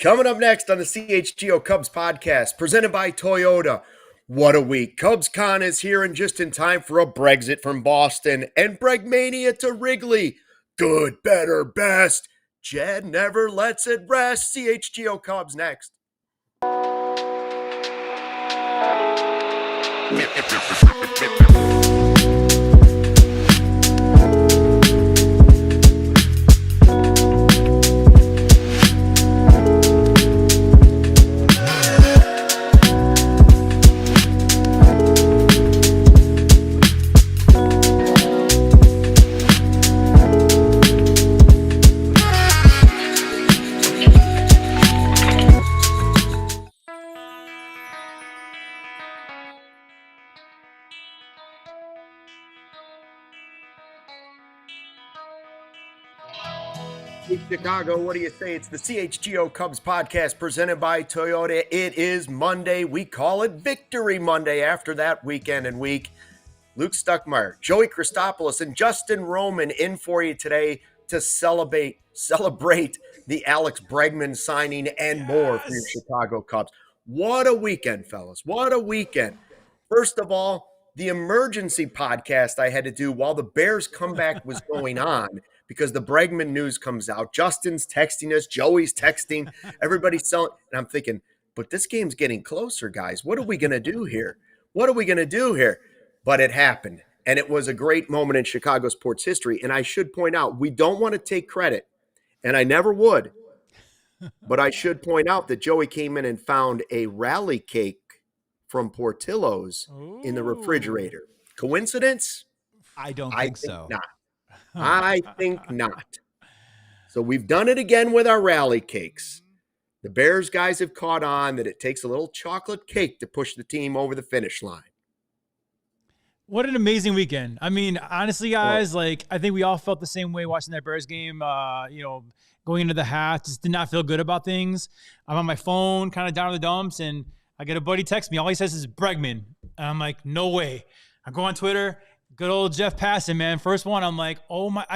Coming up next on the CHGO Cubs Podcast, presented by Toyota. What a week. CubsCon is here and just in time for a Brexit from Boston and Bregmania to Wrigley. Good, better, best. Jed never lets it rest. CHGO Cubs next. Chicago, what do you say? It's the CHGO Cubs Podcast presented by Toyota. It is Monday. We call it Victory Monday after that weekend and week. Luke Stuckmeyer, Joey Christopoulos, and Justin Roman in for you today to celebrate the Alex Bregman signing and more for your Chicago Cubs. What a weekend, fellas. What a weekend. First of all, the emergency podcast I had to do while the Bears comeback was going on, because the Bregman news comes out. Justin's texting us. Joey's texting. Everybody's selling. And I'm thinking, but this game's getting closer, guys. What are we going to do here? But it happened. And it was a great moment in Chicago sports history. And I should point out, we don't want to take credit, and I never would. But I should point out that Joey came in and found a rally cake from Portillo's in the refrigerator. Coincidence? I don't think so. Not. I think not. So we've done it again with our rally cakes. The Bears guys have caught on that it takes a little chocolate cake to push the team over the finish line. What an amazing weekend. I mean, honestly, guys, I think we all felt the same way watching that Bears game. Going into the half, just did not feel good about things. I'm on my phone, kind of down in the dumps, and I get a buddy text me. All he says is Bregman. And I'm like, no way. I go on Twitter. Good old Jeff Passan, man. First one, I'm like, oh my,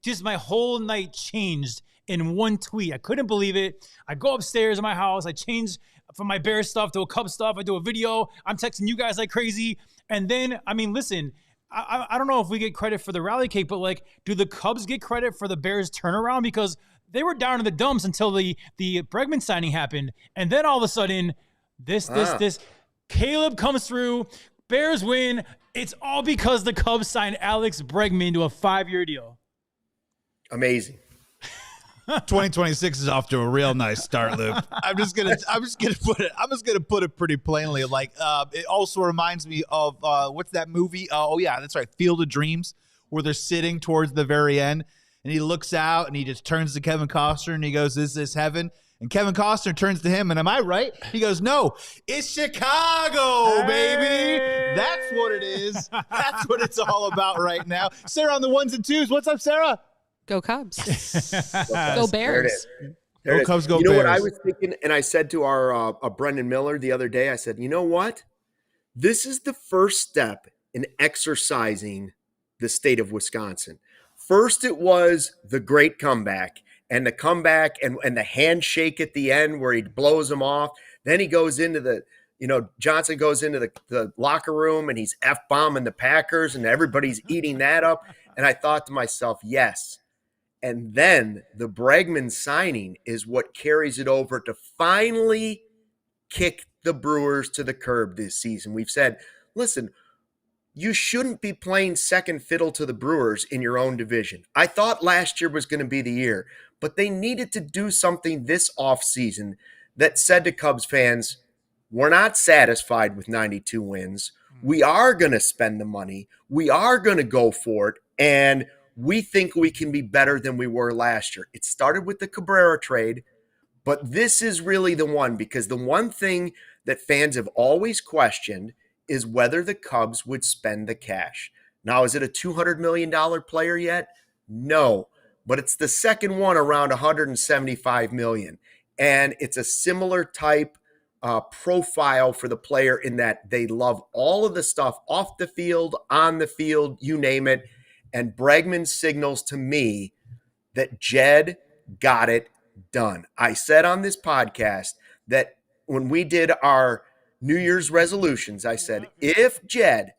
just my whole night changed in one tweet. I couldn't believe it. I go upstairs in my house. I change from my Bears stuff to a Cubs stuff. I do a video. I'm texting you guys like crazy. And then, listen, I don't know if we get credit for the rally cake, but do the Cubs get credit for the Bears turnaround? Because they were down in the dumps until the Bregman signing happened. And then all of a sudden, this Caleb comes through, Bears win. It's all because the Cubs signed Alex Bregman to a 5-year deal. Amazing. 2026 is off to a real nice start, Luke. I'm just gonna put it pretty plainly. It also reminds me of what's that movie? Oh yeah, that's right, Field of Dreams, where they're sitting towards the very end, and he looks out and he just turns to Kevin Costner and he goes, "Is this heaven?" And Kevin Costner turns to him, and am I right? He goes, "No, it's Chicago, baby." That's what it is. That's what it's all about right now. Sarah on the ones and twos. What's up, Sarah? Go Cubs. Go Bears. There it is. Cubs, go Bears. You know what I was thinking, and I said to our Brendan Miller the other day, I said, you know what? This is the first step in exercising the state of Wisconsin. First, it was the great comeback. And the comeback and the handshake at the end where he blows him off. Then he goes into Johnson goes into the locker room and he's F-bombing the Packers and everybody's eating that up. And I thought to myself, yes. And then the Bregman signing is what carries it over to finally kick the Brewers to the curb this season. We've said, listen, you shouldn't be playing second fiddle to the Brewers in your own division. I thought last year was going to be the year. But they needed to do something this offseason that said to Cubs fans, we're not satisfied with 92 wins. We are going to spend the money. We are going to go for it. And we think we can be better than we were last year. It started with the Cabrera trade, but this is really the one, because the one thing that fans have always questioned is whether the Cubs would spend the cash. Now, is it a $200 million player yet? No. But it's the second one around $175 million. And it's a similar type profile for the player in that they love all of the stuff off the field, on the field, you name it. And Bregman signals to me that Jed got it done. I said on this podcast that when we did our New Year's resolutions, I said, if Jed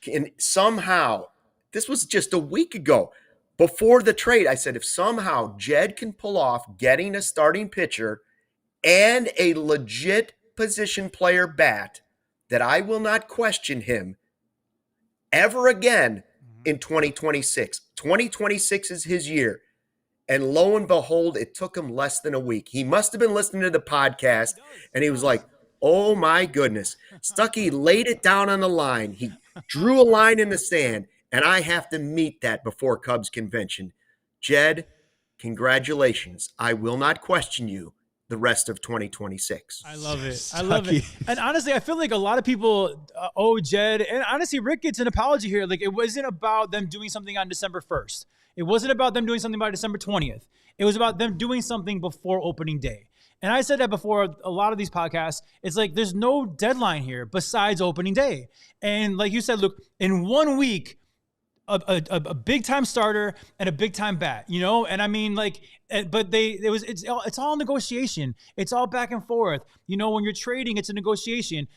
can somehow, this was just a week ago, before the trade, I said, if somehow Jed can pull off getting a starting pitcher and a legit position player bat, that I will not question him ever again in 2026. 2026 is his year. And lo and behold, it took him less than a week. He must have been listening to the podcast, and he was like, oh my goodness. Stuckey laid it down on the line. He drew a line in the sand, and I have to meet that before Cubs convention. Jed, congratulations. I will not question you the rest of 2026. I love it. I love it. And honestly, I feel like a lot of people owe Jed, and honestly, Rick gets an apology here. Like, it wasn't about them doing something on December 1st. It wasn't about them doing something by December 20th. It was about them doing something before opening day. And I said that before a lot of these podcasts. It's like there's no deadline here besides opening day. And like you said, look, in 1 week, a big time starter and a big time bat, you know? And I mean, like, but it's all negotiation. It's all back and forth. You know, when you're trading, it's a negotiation.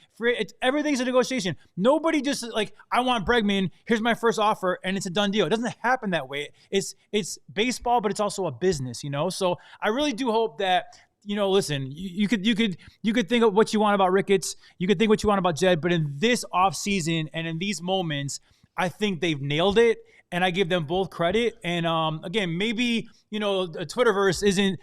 Everything's a negotiation. Nobody just like, I want Bregman, here's my first offer, and it's a done deal. It doesn't happen that way. It's baseball, but it's also a business, you know? So I really do hope that, you know, listen, you could think of what you want about Ricketts. You could think what you want about Jed, but in this offseason and in these moments, I think they've nailed it, and I give them both credit. And again, maybe, you know, the Twitterverse isn't,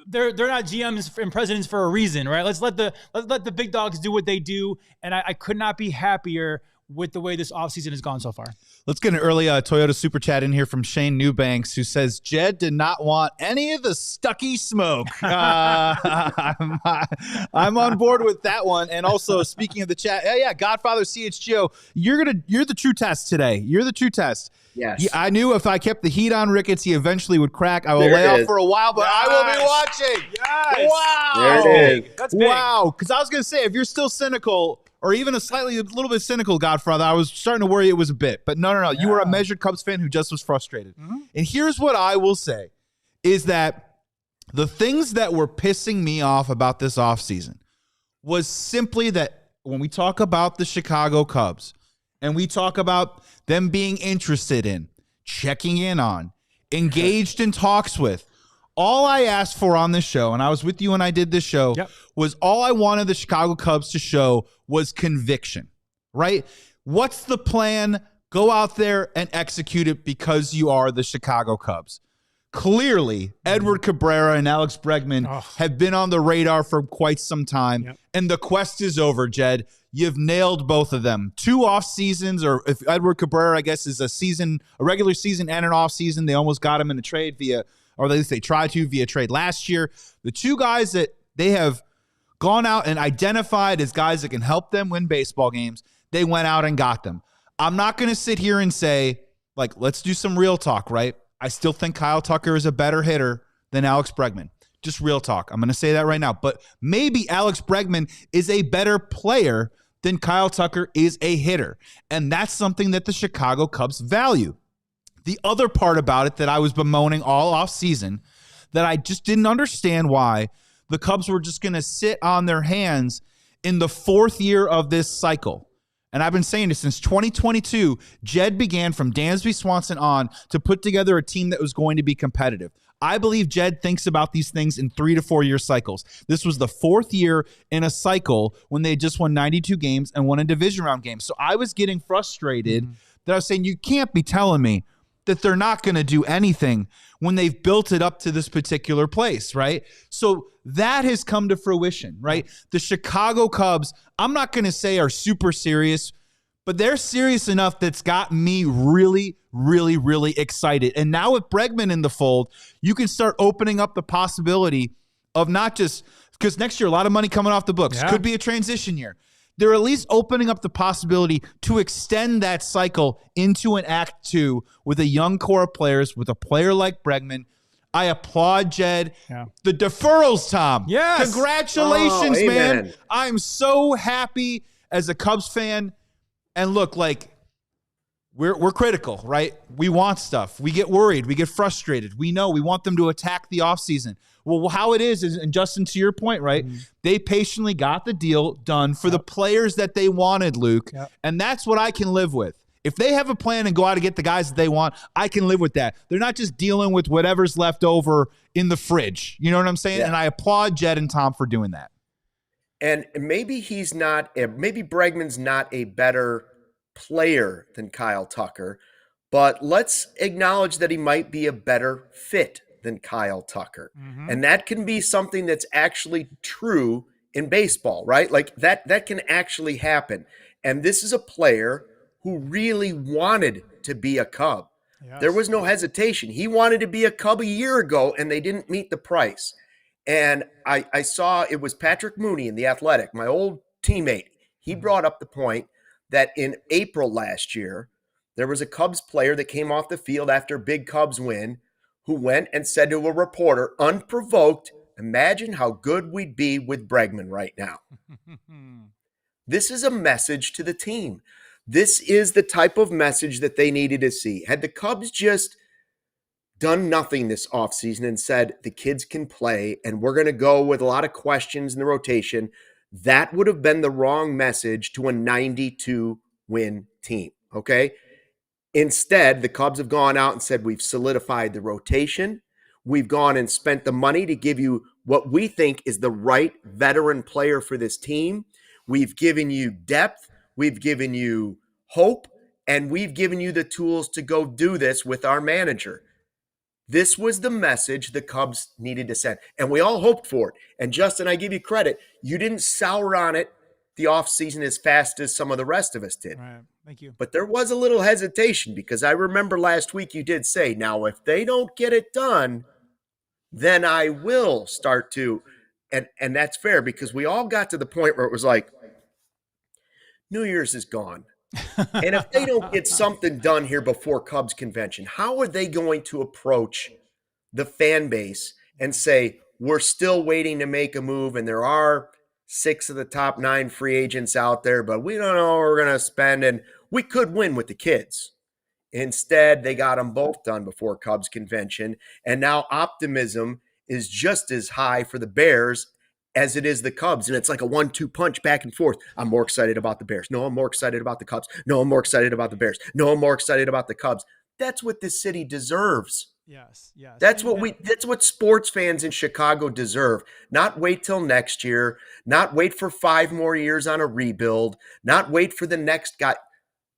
they're not GMs and presidents for a reason, right? Let's let the big dogs do what they do. And I could not be happier with the way this offseason has gone so far. Let's get an early Toyota super chat in here from Shane Newbanks, who says Jed did not want any of the Stuckey smoke. I'm on board with that one. And also, speaking of the chat, yeah, Godfather CHGO, you're the true test today. You're the true test. Yes. I knew if I kept the heat on Ricketts, he eventually would crack. I will lay off for a while, but I will be watching. Yes. Wow. There it is. That's big. Wow. Because I was going to say, if you're still cynical, or even a little bit cynical, Godfather, I was starting to worry it was a bit. But no. Yeah. You were a measured Cubs fan who just was frustrated. Mm-hmm. And here's what I will say, is that the things that were pissing me off about this offseason was simply that when we talk about the Chicago Cubs and we talk about them being interested in, checking in on, engaged in talks with, all I asked for on this show, and I was with you when I did this show, was all I wanted the Chicago Cubs to show was conviction, right? What's the plan? Go out there and execute it because you are the Chicago Cubs. Clearly, Edward Cabrera and Alex Bregman have been on the radar for quite some time, and the quest is over, Jed. You've nailed both of them. 2 off seasons, or if Edward Cabrera, I guess, is a regular season and an off season. They almost got him in a trade or at least they tried to via trade last year. The 2 guys that they have gone out and identified as guys that can help them win baseball games, they went out and got them. I'm not going to sit here and say, like, let's do some real talk, right? I still think Kyle Tucker is a better hitter than Alex Bregman. Just real talk. I'm going to say that right now. But maybe Alex Bregman is a better player than Kyle Tucker is a hitter. And that's something that the Chicago Cubs value. The other part about it that I was bemoaning all offseason, that I just didn't understand why the Cubs were just going to sit on their hands in the 4th year of this cycle. And I've been saying this since 2022. Jed began from Dansby, Swanson on to put together a team that was going to be competitive. I believe Jed thinks about these things in 3 to 4 year cycles. This was the 4th year in a cycle when they just won 92 games and won a division round game. So I was getting frustrated that I was saying, you can't be telling me that they're not going to do anything when they've built it up to this particular place, right? So that has come to fruition, right? The Chicago Cubs, I'm not going to say are super serious, but they're serious enough that's got me really, really, really excited. And now with Bregman in the fold, you can start opening up the possibility of not just, because next year, a lot of money coming off the books. Could be a transition year. They're at least opening up the possibility to extend that cycle into an Act 2 with a young core of players, with a player like Bregman. I applaud Jed. The deferrals, Tom. Yes. Congratulations, man. I'm so happy as a Cubs fan. And look, like, we're critical, right? We want stuff. We get worried. We get frustrated. We know we want them to attack the offseason. Well, how it is, and Justin, to your point, right? They patiently got the deal done for the players that they wanted, Luke. And that's what I can live with. If they have a plan and go out and get the guys that they want, I can live with that. They're not just dealing with whatever's left over in the fridge. You know what I'm saying? And I applaud Jed and Tom for doing that. And maybe maybe Bregman's not a better player than Kyle Tucker, but let's acknowledge that he might be a better fit than Kyle Tucker. And that can be something that's actually true in baseball, right? Like that can actually happen. And this is a player who really wanted to be a Cub. There was no hesitation. He wanted to be a Cub a year ago, and they didn't meet the price. And I saw it was Patrick Mooney in The Athletic, my old teammate. He brought up the point that in April last year, there was a Cubs player that came off the field after a big Cubs win who went and said to a reporter, unprovoked, imagine how good we'd be with Bregman right now. This is a message to the team. This is the type of message that they needed to see. Had the Cubs just done nothing this offseason and said the kids can play and we're going to go with a lot of questions in the rotation, that would have been the wrong message to a 92-win team, okay? Instead, the Cubs have gone out and said we've solidified the rotation. We've gone and spent the money to give you what we think is the right veteran player for this team. We've given you depth. We've given you hope. And we've given you the tools to go do this with our manager. This was the message the Cubs needed to send. And we all hoped for it. And Justin, I give you credit. You didn't sour on it the offseason as fast as some of the rest of us did. Right. Thank you. But there was a little hesitation because I remember last week you did say, now, if they don't get it done, then I will start to. And that's fair because we all got to the point where it was like, New Year's is gone. And if they don't get something done here before Cubs convention, how are they going to approach the fan base and say, we're still waiting to make a move and there are 6 of the top 9 free agents out there, but we don't know what we're going to spend and we could win with the kids. Instead, they got them both done before Cubs convention. And now optimism is just as high for the Bears as it is the Cubs. And it's like a 1-2 punch back and forth. I'm more excited about the Bears. No, I'm more excited about the Cubs. No, I'm more excited about the Bears. No, I'm more excited about the Cubs. That's what this city deserves. Yes. That's what sports fans in Chicago deserve. Not wait till next year, not wait for 5 more years on a rebuild, not wait for the next guy.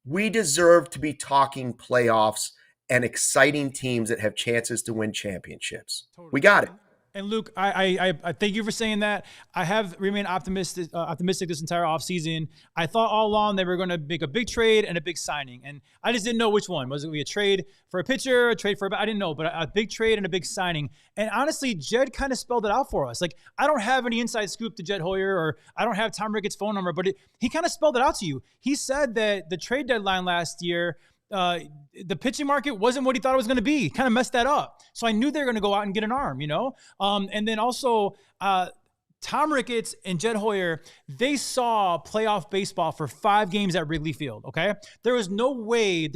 We deserve to be talking playoffs and exciting teams that have chances to win championships. Totally. We got it. And Luke, I thank you for saying that. I have remained optimistic this entire offseason. I thought all along they were going to make a big trade and a big signing. And I just didn't know which one. Was it going to be a trade for a pitcher, a trade for I didn't know, but a big trade and a big signing. And honestly, Jed kind of spelled it out for us. Like, I don't have any inside scoop to Jed Hoyer or I don't have Tom Ricketts' phone number, but he kind of spelled it out to you. He said that the trade deadline last year, the pitching market wasn't what he thought it was going to be. Kind of messed that up. So I knew they were going to go out and get an arm, and then also Tom Ricketts and Jed Hoyer, they saw playoff baseball for 5 games at Wrigley Field. Okay. There was no way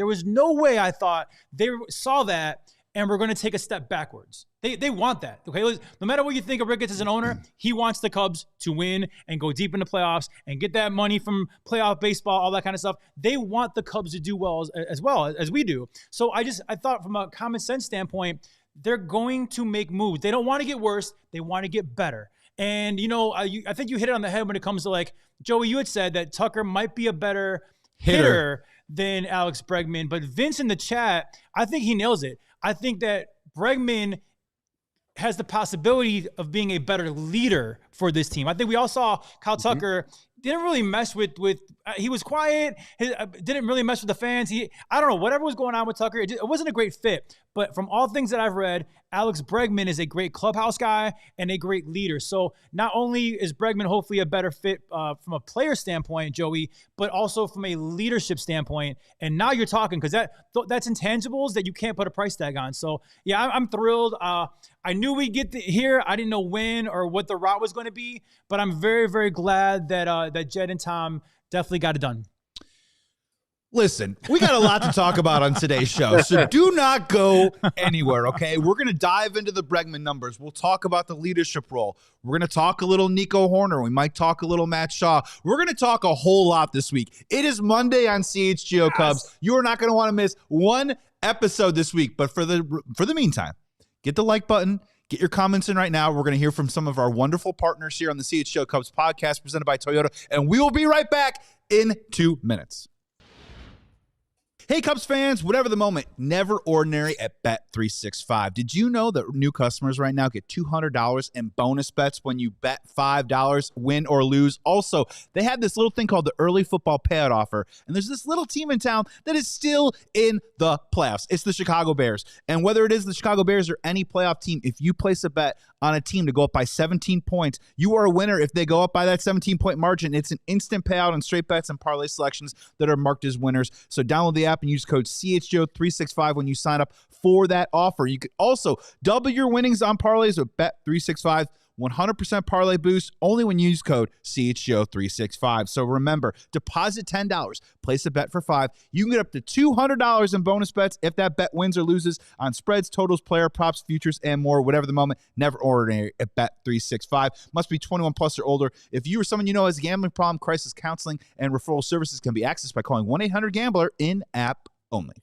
I thought they saw that and we're going to take a step backwards. They want that. Okay. No matter what you think of Ricketts as an owner, he wants the Cubs to win and go deep into playoffs and get that money from playoff baseball, all that kind of stuff. They want the Cubs to do well as we do. So I thought from a common sense standpoint, they're going to make moves. They don't want to get worse. They want to get better. And, I think you hit it on the head when it comes to, like, Joey, you had said that Tucker might be a better hitter than Alex Bregman. But Vince in the chat, I think he nails it. I think that Bregman has the possibility of being a better leader for this team. I think we all saw Kyle Tucker didn't really mess with he was quiet. Didn't really mess with the fans. I don't know, whatever was going on with Tucker, it wasn't a great fit. But from all things that I've read, Alex Bregman is a great clubhouse guy and a great leader. So not only is Bregman hopefully a better fit from a player standpoint, Joey, but also from a leadership standpoint. And now you're talking, because that's intangibles that you can't put a price tag on. So yeah, I'm thrilled. I knew we'd get here. I didn't know when or what the route was going to be, but I'm very, very glad that Jed and Tom definitely got it done. Listen, we got a lot to talk about on today's show, so do not go anywhere, okay? We're going to dive into the Bregman numbers. We'll talk about the leadership role. We're going to talk a little Nico Hoerner. We might talk a little Matt Shaw. We're going to talk a whole lot this week. It is Monday on CHGO Cubs. You are not going to want to miss one episode this week, but for the meantime, get the like button. Get your comments in right now. We're going to hear from some of our wonderful partners here on the CHGO Cubs podcast presented by Toyota, and we will be right back in 2 minutes. Hey, Cubs fans, whatever the moment, never ordinary at Bet365. Did you know that new customers right now get $200 in bonus bets when you bet $5, win or lose? Also, they have this little thing called the early football payout offer, and there's this little team in town that is still in the playoffs. It's the Chicago Bears, and whether it is the Chicago Bears or any playoff team, if you place a bet on a team to go up by 17 points, you are a winner if they go up by that 17-point margin. It's an instant payout on straight bets and parlay selections that are marked as winners. So download the app and use code CHGO365 when you sign up for that offer. You can also double your winnings on parlays with Bet365. 100% parlay boost only when you use code CHGO365. So remember, deposit $10, place a bet for $5. You can get up to $200 in bonus bets if that bet wins or loses on spreads, totals, player props, futures, and more. Whatever the moment, never ordinary at Bet365. Must be 21 plus or older. If you or someone you know has a gambling problem, crisis counseling and referral services can be accessed by calling 1-800-GAMBLER in-app only.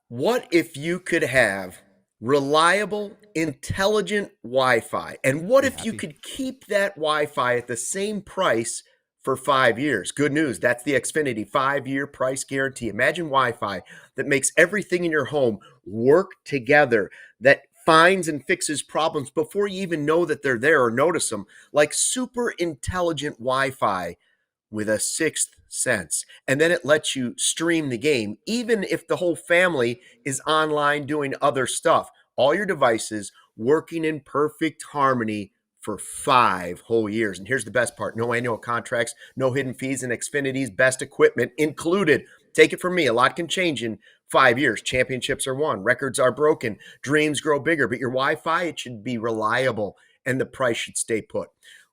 What if you could have reliable, intelligent Wi-Fi? And what if you could keep that Wi-Fi at the same price for 5 years? Good news. That's the Xfinity 5-year price guarantee. Imagine Wi-Fi that makes everything in your home work together, that finds and fixes problems before you even know that they're there or notice them, like super intelligent Wi-Fi with a sixth sense. And then it lets you stream the game, even if the whole family is online doing other stuff. All your devices working in perfect harmony for 5 whole years. And here's the best part. No annual contracts, no hidden fees, and Xfinity's best equipment included. Take it from me. A lot can change in 5 years. Championships are won. Records are broken. Dreams grow bigger. But your Wi-Fi, it should be reliable, and the price should stay put.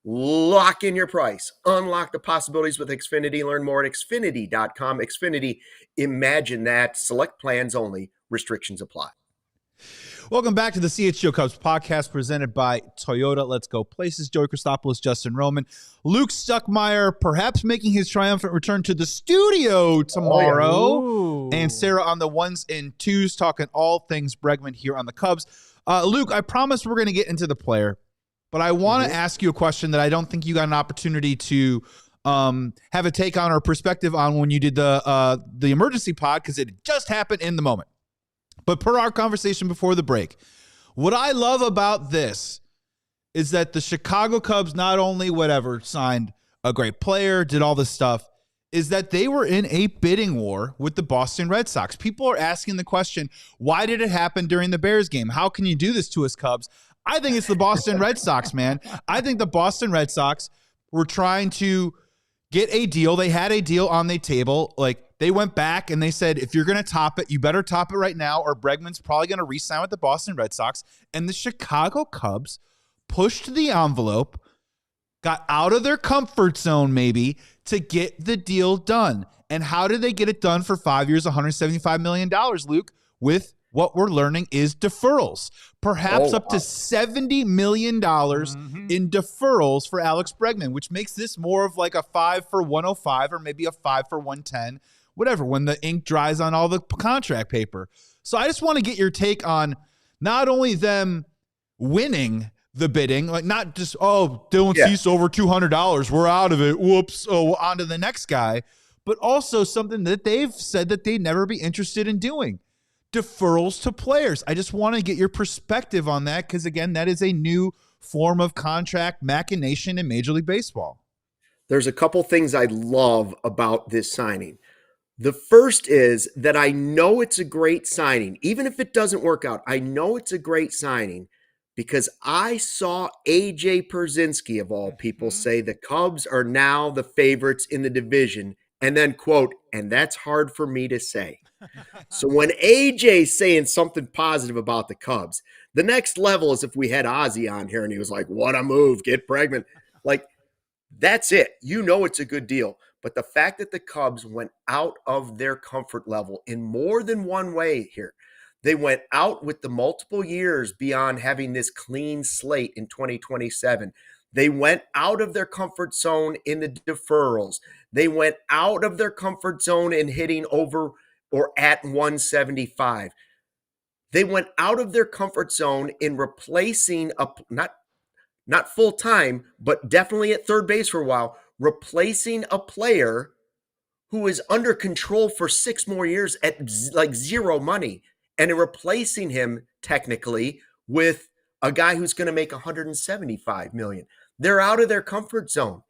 Lock in your price. Unlock the possibilities with Xfinity. Learn more at Xfinity.com. Xfinity, imagine that. Select plans only. Restrictions apply. Welcome back to the CHGO Cubs podcast presented by Toyota. Let's go places. Joey Christopoulos, Justin Roman, Luke Stuckmeyer, perhaps making his triumphant return to the studio tomorrow. And Sarah on the ones and twos, talking all things Bregman here on the Cubs. Luke, I promise we're going to get into the player, but I want to ask you a question that I don't think you got an opportunity to have a take on or perspective on when you did the emergency pod, because it just happened in the moment. But per our conversation before the break, what I love about this is that the Chicago Cubs not only signed a great player, did all this stuff, is that they were in a bidding war with the Boston Red Sox. People are asking the question, why did it happen during the Bears game? How can you do this to us, Cubs? I think it's the Boston Red Sox, man. I think the Boston Red Sox were trying to get a deal. They had a deal on the table. Like, they went back and they said, if you're going to top it, you better top it right now, or Bregman's probably going to re-sign with the Boston Red Sox. And the Chicago Cubs pushed the envelope, got out of their comfort zone maybe, to get the deal done. And how did they get it done for 5 years, $175 million, Luke? With what we're learning is deferrals. Perhaps up to $70 million in deferrals for Alex Bregman, which makes this more of like a 5 for 105 or maybe a 5 for 110, whatever, when the ink dries on all the contract paper. So I just want to get your take on not only them winning the bidding, like not just, Dylan Cease over $200, we're out of it, whoops, on to the next guy, but also something that they've said that they'd never be interested in doing. Deferrals to players. I just want to get your perspective on that, because, again, that is a new form of contract machination in Major League Baseball. There's a couple things I love about this signing. The first is that I know it's a great signing. Even if it doesn't work out, I know it's a great signing because I saw AJ Pierzynski, of all people, say the Cubs are now the favorites in the division, and then, quote, and that's hard for me to say. So when AJ's saying something positive about the Cubs, the next level is if we had Ozzy on here and he was like, what a move, get Bregman. Like, that's it. You know it's a good deal. But the fact that the Cubs went out of their comfort level in more than one way here, they went out with the multiple years beyond having this clean slate in 2027. They went out of their comfort zone in the deferrals. They went out of their comfort zone in hitting over or at 175. They went out of their comfort zone in replacing not full time, but definitely at third base for a while, replacing a player who is under control for 6 more years at like zero money, and replacing him technically with a guy who's going to make $175 million. They're out of their comfort zone.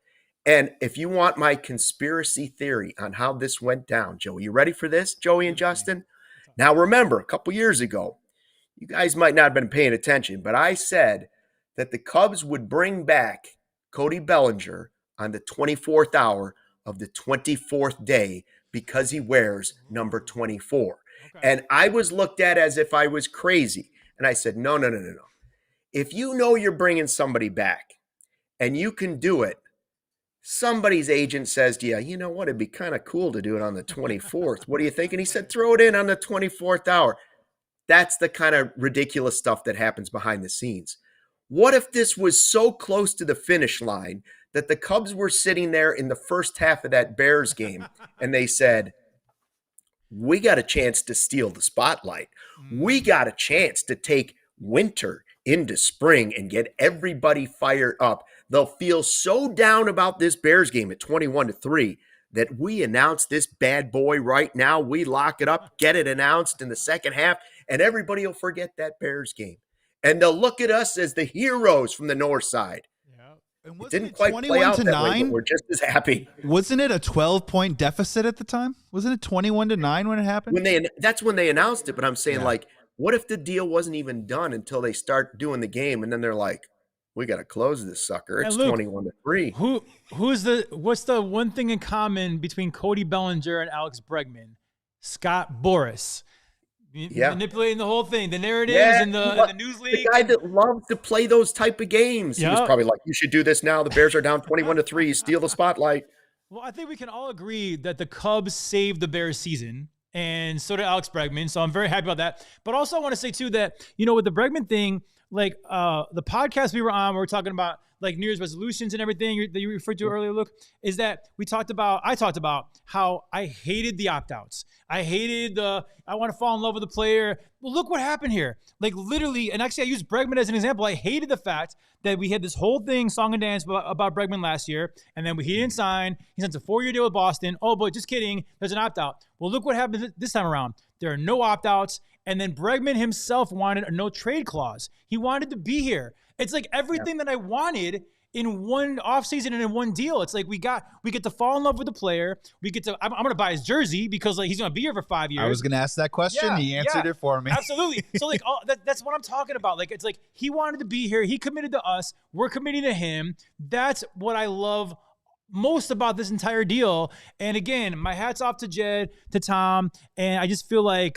And if you want my conspiracy theory on how this went down, Joey, you ready for this, Joey and Justin? Now, remember, a couple years ago, you guys might not have been paying attention, but I said that the Cubs would bring back Cody Bellinger on the 24th hour of the 24th day because he wears number 24. Okay. And I was looked at as if I was crazy. And I said, no. If you know you're bringing somebody back and you can do it, somebody's agent says to you, you know what, it'd be kind of cool to do it on the 24th. What do you think? And he said, throw it in on the 24th hour. That's the kind of ridiculous stuff that happens behind the scenes. What if this was so close to the finish line that the Cubs were sitting there in the first half of that Bears game and they said, we got a chance to steal the spotlight. We got a chance to take winter into spring and get everybody fired up. They'll feel so down about this Bears game at 21-3 that we announce this bad boy right now. We lock it up, get it announced in the second half, and everybody will forget that Bears game. And they'll look at us as the heroes from the north side. Yeah. And it didn't quite play out that way, but we're just as happy. Wasn't it a 12-point deficit at the time? Wasn't it 21-9 when it happened? That's when they announced it, but I'm saying, what if the deal wasn't even done until they start doing the game, and then they're like, we got to close this sucker. It's 21-3. What's the one thing in common between Cody Bellinger and Alex Bregman? Scott Boras. Manipulating the whole thing, the narratives in the news league. The guy that loves to play those type of games. He was probably like, you should do this now. The Bears are down 21-3. Steal the spotlight. Well, I think we can all agree that the Cubs saved the Bears season, and so did Alex Bregman. So I'm very happy about that. But also I want to say too that, with the Bregman thing, like the podcast we were on, we were talking about like New Year's resolutions and everything that you referred to earlier, Luke, is that I talked about how I hated the opt-outs. I hated I want to fall in love with the player. Well, look what happened here. Like literally, and actually I used Bregman as an example. I hated the fact that we had this whole thing, song and dance about Bregman last year, and then he didn't sign. He signs a 4-year deal with Boston. Oh, but just kidding. There's an opt-out. Well, look what happened this time around. There are no opt-outs. And then Bregman himself wanted a no-trade clause. He wanted to be here. It's like everything that I wanted in one offseason and in one deal. It's like we get to fall in love with the player. I'm going to buy his jersey because like he's going to be here for 5 years. I was going to ask that question. He answered it for me. Absolutely. So like that's what I'm talking about. Like it's like he wanted to be here. He committed to us. We're committing to him. That's what I love most about this entire deal. And again, my hat's off to Jed, to Tom, and I just feel like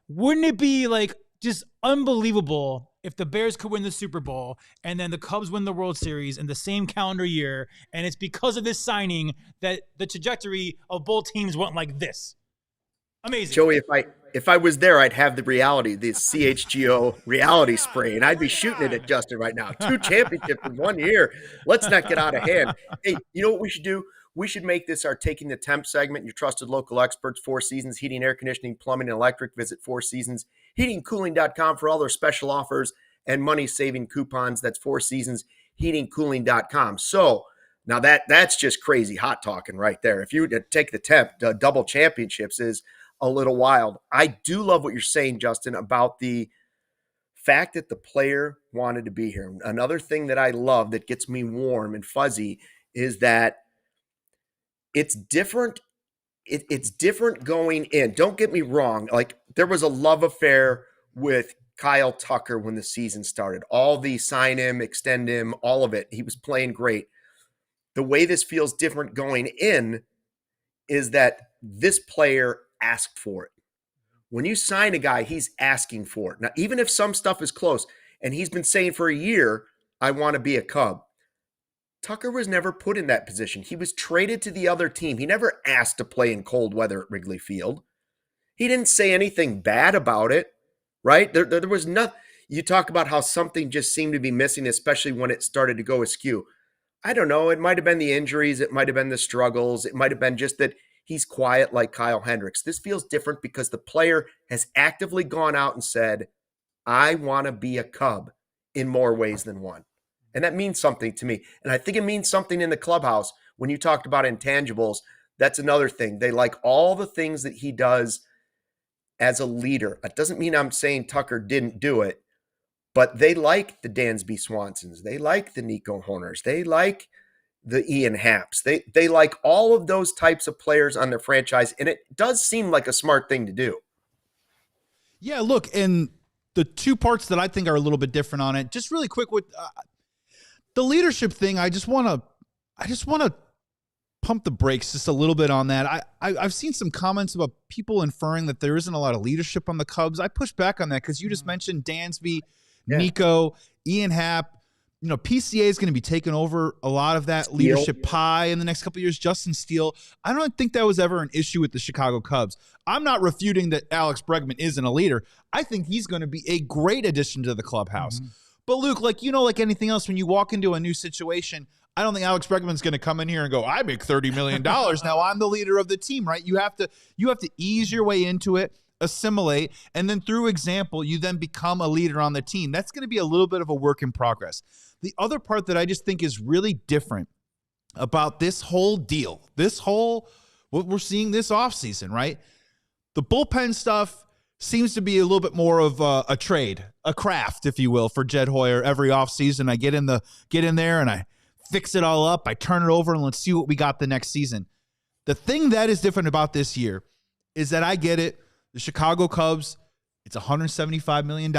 wouldn't it be like just unbelievable if the Bears could win the Super Bowl and then the Cubs win the World Series in the same calendar year, and it's because of this signing that the trajectory of both teams went like this? Amazing. Joey, if I was there, I'd have the CHGO reality spray, and I'd be shooting it at Justin right now. 2 championships in 1 year. Let's not get out of hand. Hey, you know what we should do? We should make this our Taking the Temp segment. Your trusted local experts, 4 Seasons, heating, air conditioning, plumbing, and electric. Visit 4seasonsheatingcooling.com for all their special offers and money-saving coupons. That's 4seasonsheatingcooling.com. So now that's just crazy hot talking right there. If you take the temp, double championships is a little wild. I do love what you're saying, Justin, about the fact that the player wanted to be here. Another thing that I love that gets me warm and fuzzy is that it's different. It's different going in. Don't get me wrong. Like there was a love affair with Kyle Tucker when the season started. All the sign him, extend him, all of it. He was playing great. The way this feels different going in is that this player asked for it. When you sign a guy, he's asking for it. Now, even if some stuff is close, and he's been saying for a year, I want to be a Cub. Tucker was never put in that position. He was traded to the other team. He never asked to play in cold weather at Wrigley Field. He didn't say anything bad about it, right? There was nothing. You talk about how something just seemed to be missing, especially when it started to go askew. I don't know. It might have been the injuries. It might have been the struggles. It might have been just that he's quiet like Kyle Hendricks. This feels different because the player has actively gone out and said, I want to be a Cub in more ways than one. And that means something to me. And I think it means something in the clubhouse. When you talked about intangibles, that's another thing. They like all the things that he does as a leader. It doesn't mean I'm saying Tucker didn't do it, but they like the Dansby Swansons. They like the Nico Hoerners. They like the Ian Happs. They like all of those types of players on their franchise. And it does seem like a smart thing to do. Yeah, look, and the two parts that I think are a little bit different on it, just really quick with the leadership thing, I just want to pump the brakes just a little bit on that. I've seen some comments about people inferring that there isn't a lot of leadership on the Cubs. I push back on that because you just mentioned Dansby, Nico, Ian Happ. You know, PCA is going to be taking over a lot of that leadership pie in the next couple of years. Justin Steele, I don't think that was ever an issue with the Chicago Cubs. I'm not refuting that Alex Bregman isn't a leader. I think he's going to be a great addition to the clubhouse. Mm-hmm. But Luke, like anything else, when you walk into a new situation, I don't think Alex Bregman's going to come in here and go, I make $30 million. Now I'm the leader of the team, right? You have to ease your way into it, assimilate, and then through example, you then become a leader on the team. That's going to be a little bit of a work in progress. The other part that I just think is really different about this whole deal, what we're seeing this offseason, right? The bullpen stuff seems to be a little bit more of a trade, a craft, if you will, for Jed Hoyer. Every offseason, I get in there and I fix it all up. I turn it over and let's see what we got the next season. The thing that is different about this year is that I get it. The Chicago Cubs, it's $175 million.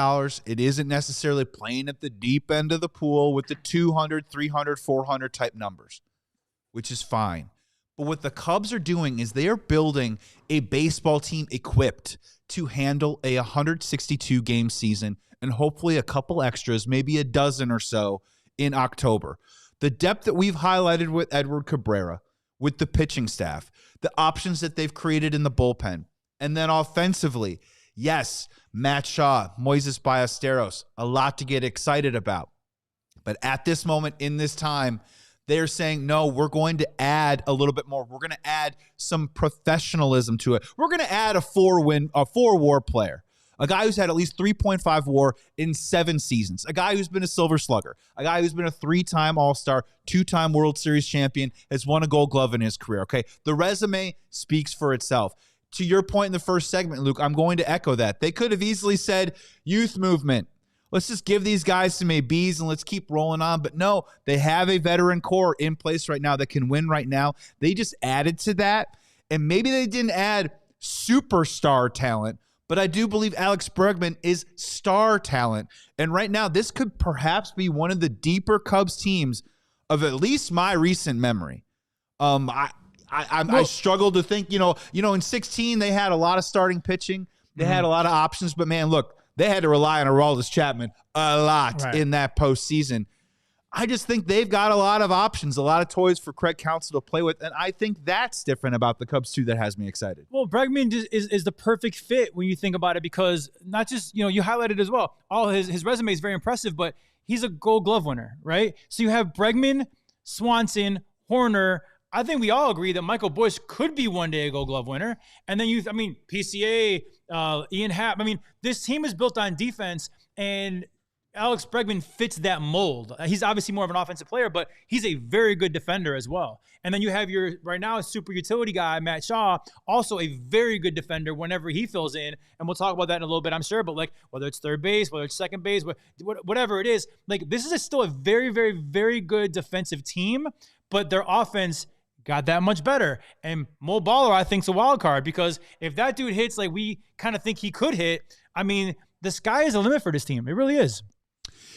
It isn't necessarily playing at the deep end of the pool with the 200, 300, 400 type numbers, which is fine. But what the Cubs are doing is they are building a baseball team equipped to handle a 162-game season and hopefully a couple extras, maybe a dozen or so in October. The depth that we've highlighted with Edward Cabrera, with the pitching staff, the options that they've created in the bullpen, and then offensively, yes, Matt Shaw, Moises Ballesteros, a lot to get excited about. But at this moment in this time, they're saying, no, we're going to add a little bit more. We're going to add some professionalism to it. We're going to add a 4-WAR player, a guy who's had at least 3.5 WAR in 7 seasons, a guy who's been a Silver Slugger, a guy who's been a 3-time All-Star, 2-time World Series champion, has won a Gold Glove in his career. Okay, the resume speaks for itself. To your point in the first segment, Luke, I'm going to echo that. They could have easily said youth movement. Let's just give these guys some ABs and let's keep rolling on. But no, they have a veteran core in place right now that can win right now. They just added to that. And maybe they didn't add superstar talent, but I do believe Alex Bregman is star talent. And right now, this could perhaps be one of the deeper Cubs teams of at least my recent memory. I struggle to think, in 16, they had a lot of starting pitching. They had a lot of options, but man, look, they had to rely on Aroldis Chapman a lot in that postseason. I just think they've got a lot of options, a lot of toys for Craig Counsell to play with, and I think that's different about the Cubs too that has me excited. Well, Bregman is the perfect fit when you think about it because not just, you highlighted as well, all his resume is very impressive, but he's a Gold Glove winner, right? So you have Bregman, Swanson, Hoerner. I think we all agree that Michael Busch could be one day a Gold Glove winner. And then PCA, Ian Happ. This team is built on defense, and Alex Bregman fits that mold. He's obviously more of an offensive player, but he's a very good defender as well. And then you have right now a super utility guy, Matt Shaw, also a very good defender whenever he fills in. And we'll talk about that in a little bit, I'm sure. But whether it's third base, whether it's second base, whatever it is, this is still a very, very, very good defensive team, but their offense got that much better. And Mo Baller, I think, is a wild card because if that dude hits like we kind of think he could hit, the sky is the limit for this team. It really is.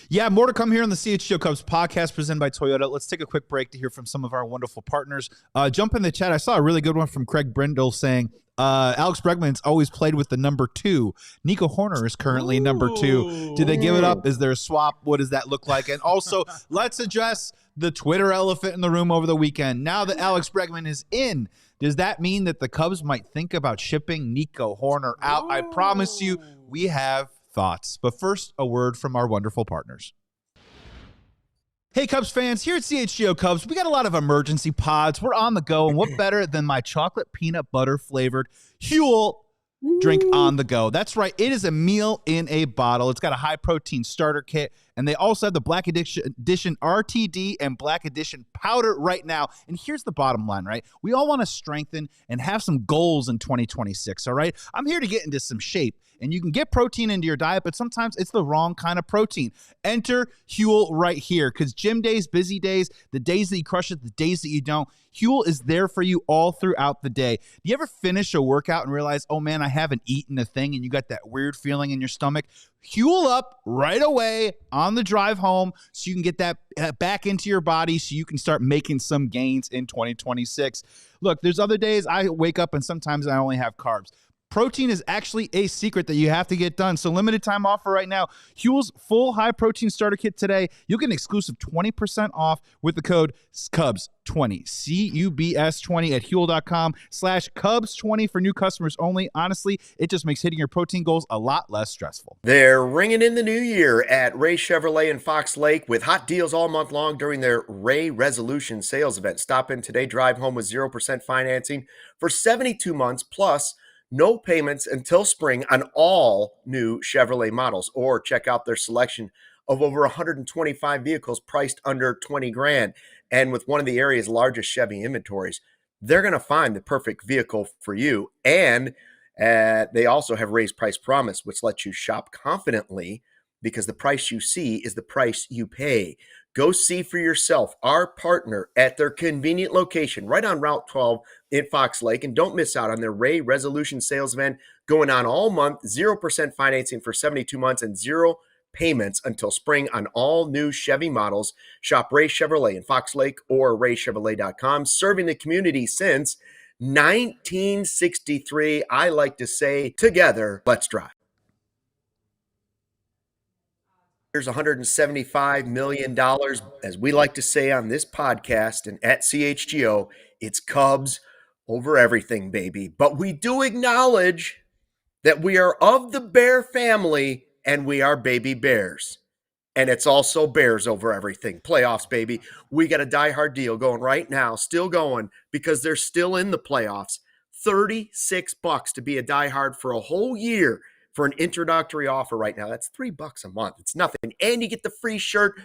Yeah, more to come here on the CHGO Cubs podcast presented by Toyota. Let's take a quick break to hear from some of our wonderful partners. Jump in the chat. I saw a really good one from Craig Brindle saying, Alex Bregman's always played with the number 2. Nico Hoerner is currently number 2. Did they give it up? Is there a swap? What does that look like? And also, let's address the Twitter elephant in the room over the weekend. Now that Alex Bregman is in, does that mean that the Cubs might think about shipping Nico Hoerner out? I promise you, we have thoughts. But first, a word from our wonderful partners. Hey, Cubs fans, here at CHGO Cubs, we got a lot of emergency pods. We're on the go, and what better than my chocolate peanut butter flavored Huel drink on the go. That's right. It is a meal in a bottle. It's got a high protein starter kit, and they also have the Black Edition RTD and Black Edition powder right now. And here's the bottom line, right? We all want to strengthen and have some goals in 2026, all right? I'm here to get into some shape. And you can get protein into your diet, but sometimes it's the wrong kind of protein. Enter Huel right here, because gym days, busy days, the days that you crush it, the days that you don't, Huel is there for you all throughout the day. Do you ever finish a workout and realize, oh man, I haven't eaten a thing, and you got that weird feeling in your stomach? Huel up right away on the drive home so you can get that back into your body so you can start making some gains in 2026. Look, there's other days I wake up and sometimes I only have carbs. Protein is actually a secret that you have to get done. So limited time offer right now. Huel's full high protein starter kit today. You'll get an exclusive 20% off with the code CUBS20, CUBS20 at Huel.com/Cubs20 for new customers only. Honestly, it just makes hitting your protein goals a lot less stressful. They're ringing in the new year at Ray Chevrolet in Fox Lake with hot deals all month long during their Ray Resolution sales event. Stop in today, drive home with 0% financing for 72 months plus no payments until spring on all new Chevrolet models, or check out their selection of over 125 vehicles priced under 20 grand. And with one of the area's largest Chevy inventories, they're going to find the perfect vehicle for you. And they also have raised price promise, which lets you shop confidently because the price you see is the price you pay. Go see for yourself our partner at their convenient location right on Route 12 in Fox Lake. And don't miss out on their Ray Resolution sales event going on all month, 0% financing for 72 months and 0 payments until spring on all new Chevy models. Shop Ray Chevrolet in Fox Lake or raychevrolet.com, serving the community since 1963. I like to say, together, let's drive. Here's $175 million, as we like to say on this podcast and at CHGO, it's Cubs over everything, baby. But we do acknowledge that we are of the Bear family and we are baby Bears. And it's also Bears over everything. Playoffs, baby. We got a diehard deal going right now, still going because they're still in the playoffs. $36 to be a diehard for a whole year. For an introductory offer right now, that's $3 a month. It's nothing. And you get the free shirt.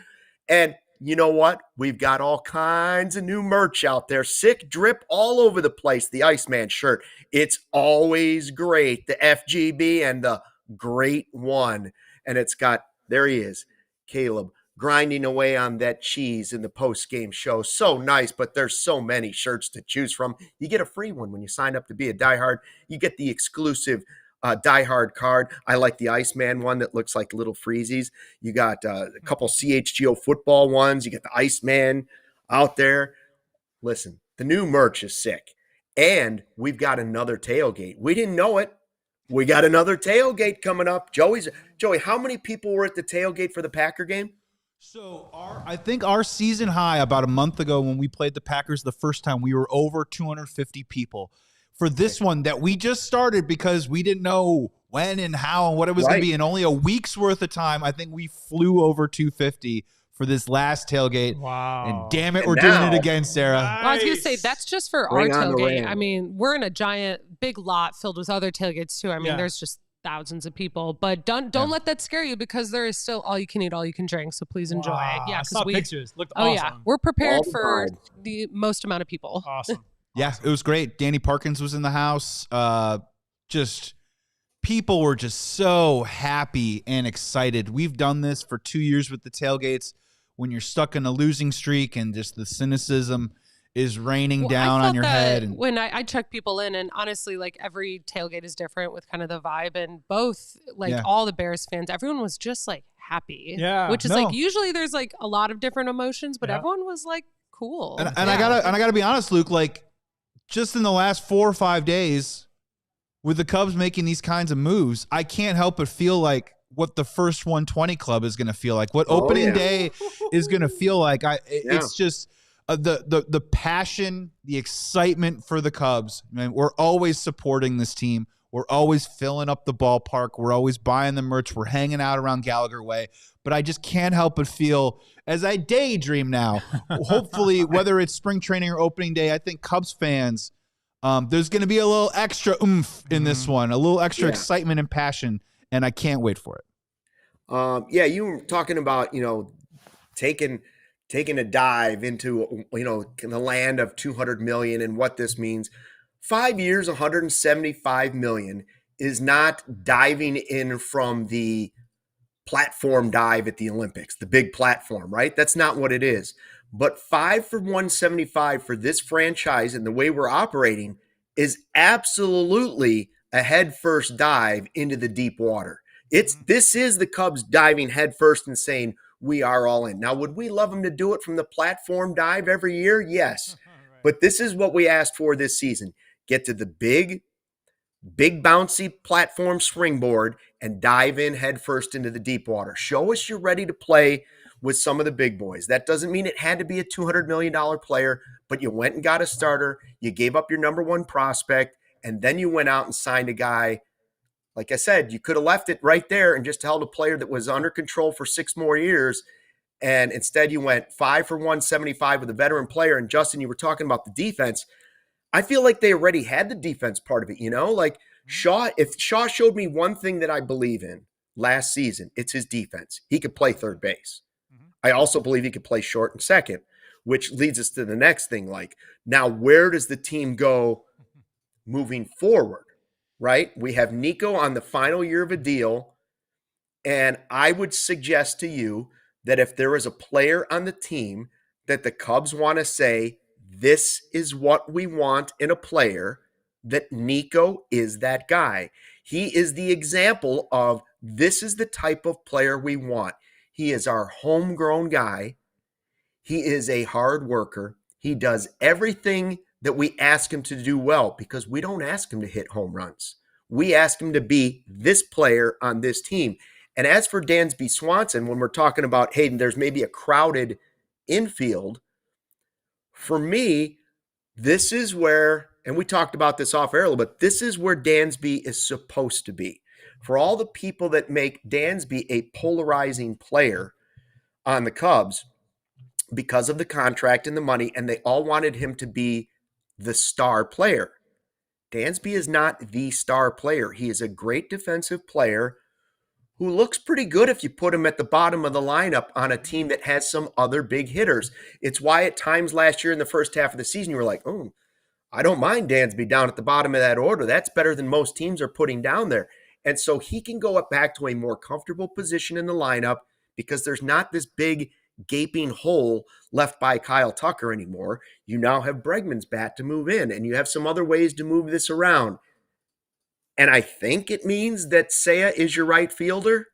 And you know what? We've got all kinds of new merch out there. Sick drip all over the place. The Iceman shirt. It's always great. The FGB and the Great One. And it's got, there he is, Caleb, grinding away on that cheese in the post-game show. So nice, but there's so many shirts to choose from. You get a free one when you sign up to be a diehard. You get the exclusive diehard card. I like the Iceman one that looks like little freezies. You got a couple CHGO football ones. You get the Iceman out there. Listen, the new merch is sick. And we've got another tailgate. We didn't know it. We got another tailgate coming up. Joey, how many people were at the tailgate for the Packer game? So I think our season high about a month ago when we played the Packers the first time, we were over 250 people. For this one that we just started because we didn't know when and how and what it was going to be. In only a week's worth of time, I think we flew over 250 for this last tailgate. Wow. And damn it, we're doing it again, Sarah. Well, I was going to say, that's just for our tailgate. I mean, we're in a giant, big lot filled with other tailgates, too. I mean, there's just thousands of people. But don't let that scare you because there is still all you can eat, all you can drink. So please enjoy. Yeah, I saw pictures. Looked awesome. Oh, yeah. We're prepared for the most amount of people. Awesome. Yeah, it was great. Danny Parkins was in the house. Just people were just so happy and excited. We've done this for 2 years with the tailgates. When you're stuck in a losing streak and just the cynicism is raining down on your head. And when I check people in, and honestly, like every tailgate is different with kind of the vibe, and both, like all the Bears fans, everyone was just like happy. Yeah. Which is like, usually there's like a lot of different emotions, but everyone was like, cool. And I gotta be honest, Luke, like just in the last 4 or 5 days with the Cubs making these kinds of moves, I can't help but feel like what the first 120 club is going to feel like, what opening day is going to feel like. It's just the passion, the excitement for the Cubs. I mean, we're always supporting this team. We're always filling up the ballpark. We're always buying the merch. We're hanging out around Gallagher Way. But I just can't help but feel, as I daydream now, hopefully, whether it's spring training or opening day, I think Cubs fans, there's going to be a little extra oomph in this one, a little extra excitement and passion, and I can't wait for it. You were talking about, taking a dive into, the land of 200 million and what this means. 5 years, 175 million is not diving in from the platform dive at the Olympics, the big platform, right? That's not what it is. But 5 for 175 for this franchise and the way we're operating is absolutely a head-first dive into the deep water. This is the Cubs diving headfirst and saying, we are all in. Now, would we love them to do it from the platform dive every year? Yes. Right. But this is what we asked for this season. Get to the big bouncy platform springboard and dive in headfirst into the deep water. Show us you're ready to play with some of the big boys. That doesn't mean it had to be a $200 million player, but you went and got a starter. You gave up your number one prospect, and then you went out and signed a guy. Like I said, you could have left it right there and just held a player that was under control for 6 more years. And instead you went 5 for 175 with a veteran player. And Justin, you were talking about the defense. I feel like they already had the defense part of it, like Shaw. If Shaw showed me one thing that I believe in last season, it's his defense. He could play third base. I also believe he could play short and second, which leads us to the next thing. Like, now where does the team go moving forward? Right? We have Nico on the final year of a deal. And I would suggest to you that if there is a player on the team that the Cubs want to say, this is what we want in a player, that Nico is that guy. He is the example of this is the type of player we want. He is our homegrown guy. He is a hard worker. He does everything that we ask him to do well, because we don't ask him to hit home runs. We ask him to be this player on this team. And as for Dansby Swanson, when we're talking about, hey, there's maybe a crowded infield, for me, this is where, and we talked about this off air a little bit, this is where Dansby is supposed to be. For all the people that make Dansby a polarizing player on the Cubs because of the contract and the money, and they all wanted him to be the star player. Dansby is not the star player. He is a great defensive player who looks pretty good if you put him at the bottom of the lineup on a team that has some other big hitters. It's why at times last year in the first half of the season, you were like, oh, I don't mind Dansby down at the bottom of that order. That's better than most teams are putting down there. And so he can go up back to a more comfortable position in the lineup because there's not this big gaping hole left by Kyle Tucker anymore. You now have Bregman's bat to move in, and you have some other ways to move this around. And I think it means that Seiya is your right fielder.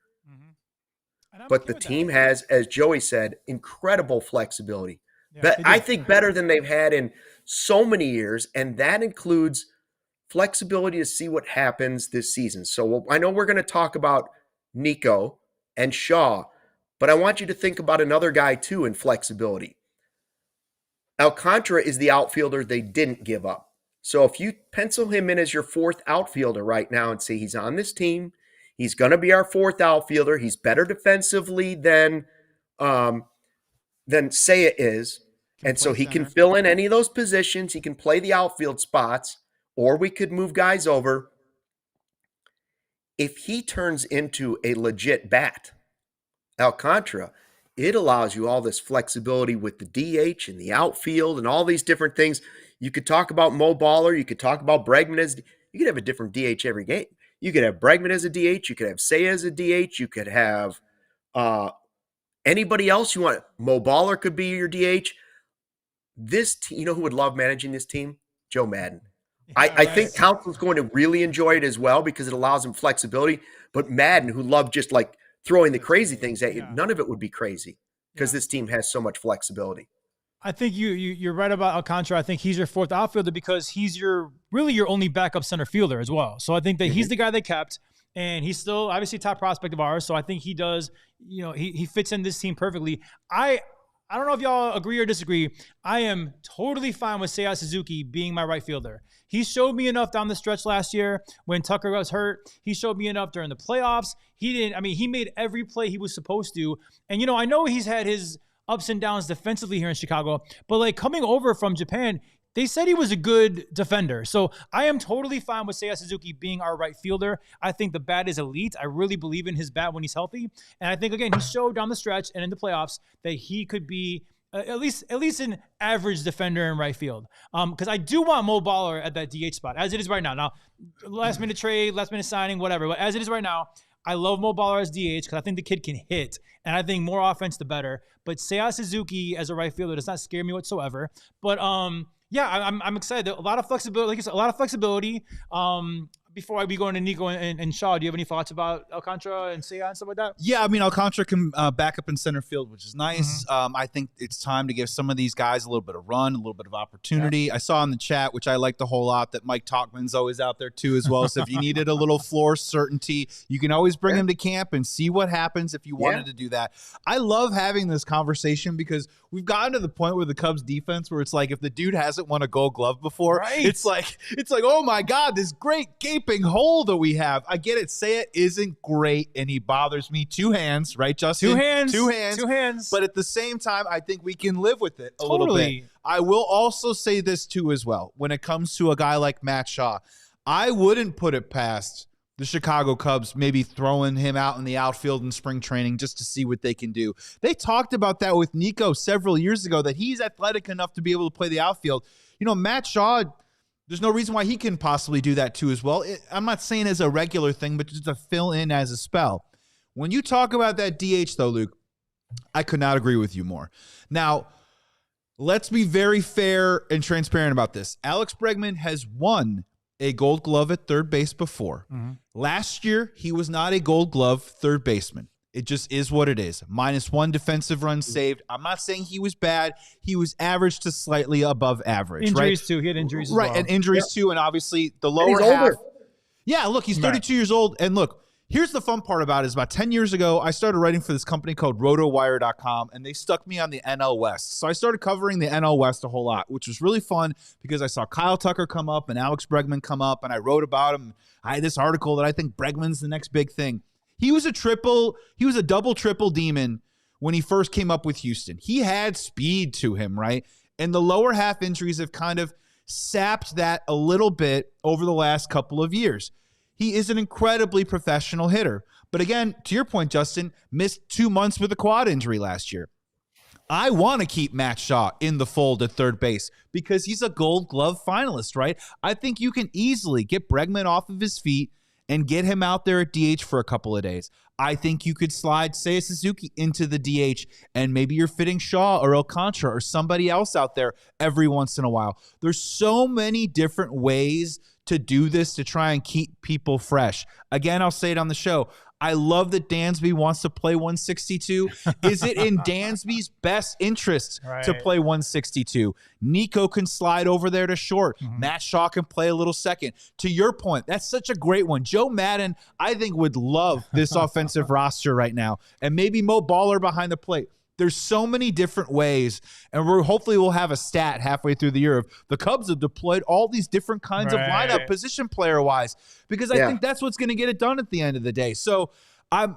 But the team has, as Joey said, incredible flexibility. But I think better than they've had in so many years, and that includes flexibility to see what happens this season. So I know we're going to talk about Nico and Shaw, but I want you to think about another guy too in flexibility. Alcantara is the outfielder they didn't give up. So if you pencil him in as your fourth outfielder right now and say he's on this team, he's going to be our fourth outfielder. He's better defensively than Seiya is. And so he can fill in any of those positions. He can play the outfield spots, or we could move guys over. If he turns into a legit bat, Alcantara, it allows you all this flexibility with the DH and the outfield and all these different things. You could talk about Mo Baller. You could talk about Bregman as – you could have a different DH every game. You could have Bregman as a DH. You could have Seiya as a DH. You could have anybody else you want. Mo Baller could be your DH. You know who would love managing this team? Joe Madden. I think Counsell's going to really enjoy it as well because it allows him flexibility. But Madden, who loved just like throwing the crazy things at you, none of it would be crazy because this team has so much flexibility. I think you're right about Alcantara. I think he's your fourth outfielder because he's really your only backup center fielder as well. So I think that he's the guy they kept, and he's still obviously top prospect of ours. So I think he does, he fits in this team perfectly. I don't know if y'all agree or disagree. I am totally fine with Seiya Suzuki being my right fielder. He showed me enough down the stretch last year when Tucker was hurt. He showed me enough during the playoffs. He made every play he was supposed to. And, I know he's had his ups and downs defensively here in Chicago, but like coming over from Japan, they said he was a good defender. So I am totally fine with Seiya Suzuki being our right fielder. I think the bat is elite. I really believe in his bat when he's healthy. And I think, again, he showed down the stretch and in the playoffs that he could be at least an average defender in right field. Because I do want Mo Baller at that DH spot, as it is right now. Now, last minute trade, last minute signing, whatever. But as it is right now, I love Mo Baller as DH because I think the kid can hit. And I think more offense, the better. But Seiya Suzuki as a right fielder does not scare me whatsoever. But yeah, I'm excited. A lot of flexibility. Like I said, a lot of flexibility. Before we go into Nico and Shaw, do you have any thoughts about Alcantara and Seiya and stuff like that? Yeah, Alcantara can back up in center field, which is nice. I think it's time to give some of these guys a little bit of run, a little bit of opportunity. Yeah. I saw in the chat, which I liked a whole lot, that Mike Talkman's always out there too as well. So if you needed a little floor certainty, you can always bring him to camp and see what happens if you wanted to do that. I love having this conversation because we've gotten to the point with the Cubs defense where it's like if the dude hasn't won a Gold Glove before, it's like, oh my God, this great gaping hole that we have. I get it. Seiya isn't great and he bothers me. 2 hands, right, Justin? 2 hands. But at the same time, I think we can live with it a little bit. I will also say this too as well. When it comes to a guy like Matt Shaw, I wouldn't put it past the Chicago Cubs maybe throwing him out in the outfield in spring training just to see what they can do. They talked about that with Nico several years ago, that he's athletic enough to be able to play the outfield. Matt Shaw, there's no reason why he can possibly do that too as well. I'm not saying as a regular thing, but just to fill in as a spell. When you talk about that DH though, Luke, I could not agree with you more. Now, let's be very fair and transparent about this. Alex Bregman has won a Gold Glove at third base before. Last year, he was not a Gold Glove third baseman. It just is what it is. -1 defensive run saved. I'm not saying he was bad. He was average to slightly above average. Injuries too. He had injuries as well. And injuries too. And obviously the lower half. Older. Yeah, look, he's 32 years old. And look, here's the fun part about it is about 10 years ago, I started writing for this company called RotoWire.com, and they stuck me on the NL West. So I started covering the NL West a whole lot, which was really fun because I saw Kyle Tucker come up and Alex Bregman come up, and I wrote about him. I had this article that I think Bregman's the next big thing. He was a double triple demon when he first came up with Houston. He had speed to him, right? And the lower half injuries have kind of sapped that a little bit over the last couple of years. He is an incredibly professional hitter. But again, to your point, Justin, missed 2 months with a quad injury last year. I want to keep Matt Shaw in the fold at third base because he's a Gold Glove finalist, right? I think you can easily get Bregman off of his feet and get him out there at DH for a couple of days. I think you could slide Seiya Suzuki into the DH, and maybe you're fitting Shaw or Alcantara or somebody else out there every once in a while. There's so many different ways to do this to try and keep people fresh. Again, I'll say it on the show. I love that Dansby wants to play 162. Is it in Dansby's best interest to play 162? Nico can slide over there to short. Matt Shaw can play a little second. To your point, that's such a great one. Joe Madden, I think, would love this offensive roster right now. And maybe Mo Baller behind the plate. There's so many different ways, and hopefully we'll have a stat halfway through the year of the Cubs have deployed all these different kinds of lineup position player-wise, because I think that's what's going to get it done at the end of the day. So I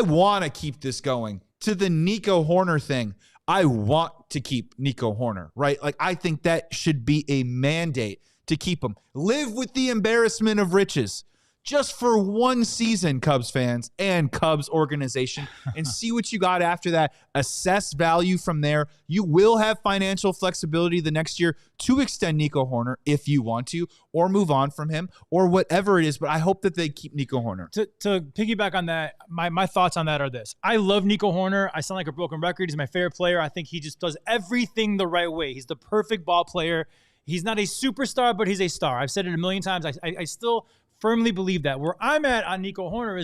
want to keep this going. To the Nico Hoerner thing, I want to keep Nico Hoerner, right? Like, I think that should be a mandate to keep him. Live with the embarrassment of riches. Just for one season, Cubs fans and Cubs organization, and see what you got after that. Assess value from there. You will have financial flexibility the next year to extend Nico Hoerner if you want to, or move on from him, or whatever it is. But I hope that they keep Nico Hoerner. To piggyback on that, my thoughts on that are this. I love Nico Hoerner. I sound like a broken record. He's my favorite player. I think he just does everything the right way. He's the perfect ball player. He's not a superstar, but he's a star. I've said it a million times. I still firmly believe that. Where I'm at on Nico Hoerner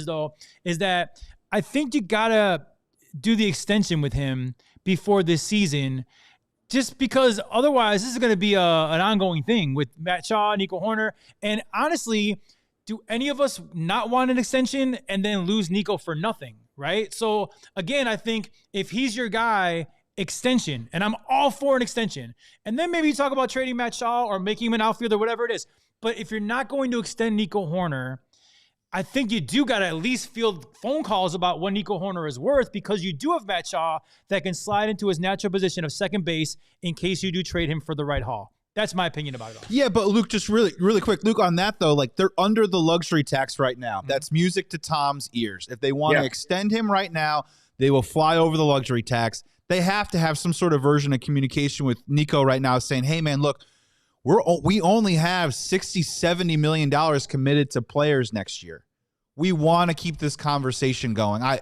is that I think you gotta do the extension with him before this season, just because otherwise this is going to be an ongoing thing with Matt Shaw, Nico Hoerner. And honestly, do any of us not want an extension and then lose Nico for nothing, right? So again, I think if he's your guy, extension, and I'm all for an extension. And then maybe you talk about trading Matt Shaw or making him an outfielder, whatever it is. But if you're not going to extend Nico Hoerner, I think you do got to at least field phone calls about what Nico Hoerner is worth, because you do have Matt Shaw that can slide into his natural position of second base in case you do trade him for the right haul. That's my opinion about it all. Yeah, but Luke, just really quick, Luke, on that though, like they're under the luxury tax right now. Mm-hmm. That's music to Tom's ears. If they want to extend him right now, they will fly over the luxury tax. They have to have some sort of version of communication with Nico right now saying, hey man, look, we only have $60-70 million committed to players next year. We want to keep this conversation going. I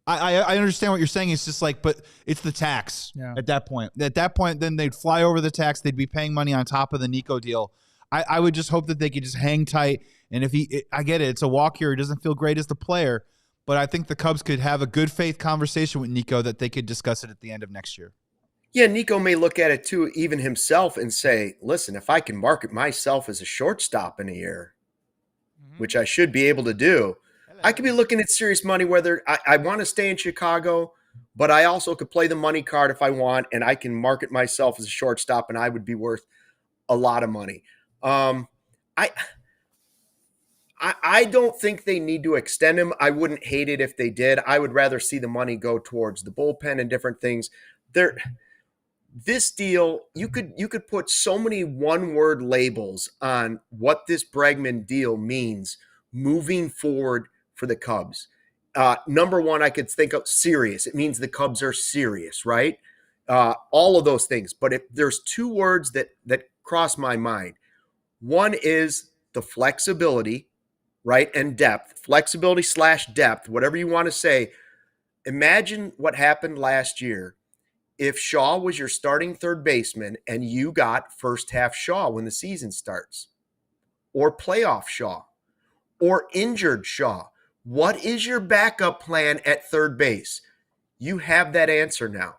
understand what you're saying. It's just like, but it's the tax at that point. At that point, then they'd fly over the tax. They'd be paying money on top of the Nico deal. I would just hope that they could just hang tight. And if I get it, it's a walk here. He doesn't feel great as the player, but I think the Cubs could have a good faith conversation with Nico that they could discuss it at the end of next year. Yeah, Nico may look at it too, even himself, and say, listen, if I can market myself as a shortstop in a year, which I should be able to do, I could be looking at serious money, whether I want to stay in Chicago, but I also could play the money card if I want, and I can market myself as a shortstop, and I would be worth a lot of money. I don't think they need to extend him. I wouldn't hate it if they did. I would rather see the money go towards the bullpen and different things. This deal, you could put so many one-word labels on what this Bregman deal means moving forward for the Cubs. Number one, I could think of serious. It means the Cubs are serious, right? All of those things. But if there's two words that cross my mind, one is the flexibility, right, and depth. Flexibility / depth, whatever you want to say. Imagine what happened last year if Shaw was your starting third baseman and you got first half Shaw when the season starts, or playoff Shaw, or injured Shaw. What is your backup plan at third base? You have that answer now.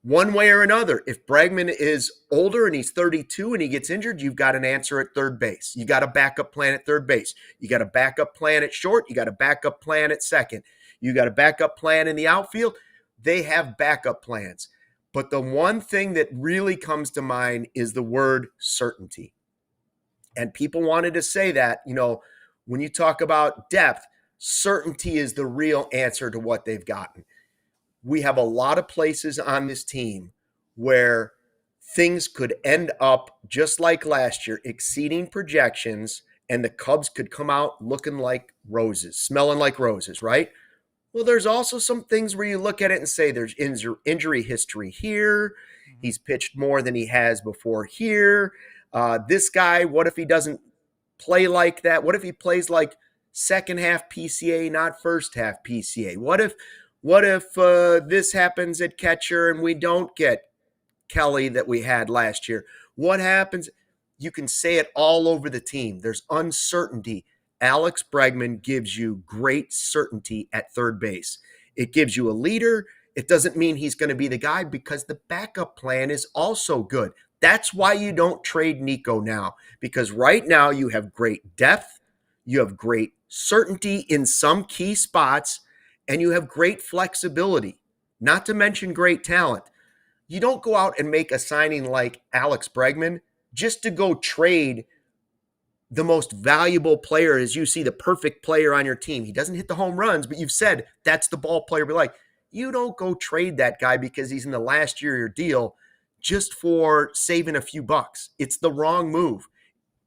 One way or another, if Bregman is older and he's 32 and he gets injured, you've got an answer at third base. You got a backup plan at third base. You got a backup plan at short. You got a backup plan at second. You got a backup plan in the outfield. They have backup plans. But the one thing that really comes to mind is the word certainty. And people wanted to say that, when you talk about depth, certainty is the real answer to what they've gotten. We have a lot of places on this team where things could end up just like last year, exceeding projections, and the Cubs could come out looking like roses, smelling like roses, right? Well, there's also some things where you look at it and say there's injury history here. He's pitched more than he has before here. This guy, what if he doesn't play like that? What if he plays like second half PCA, not first half PCA? What if this happens at catcher and we don't get Kelly that we had last year? What happens? You can say it all over the team. There's uncertainty. Alex Bregman gives you great certainty at third base. It gives you a leader. It doesn't mean he's going to be the guy because the backup plan is also good. That's why you don't trade Nico now, because right now you have great depth, you have great certainty in some key spots, and you have great flexibility, not to mention great talent. You don't go out and make a signing like Alex Bregman just to go trade the most valuable player as you see the perfect player on your team. He doesn't hit the home runs, but you've said that's the ball player. But like, you don't go trade that guy because he's in the last year of your deal just for saving a few bucks. It's the wrong move.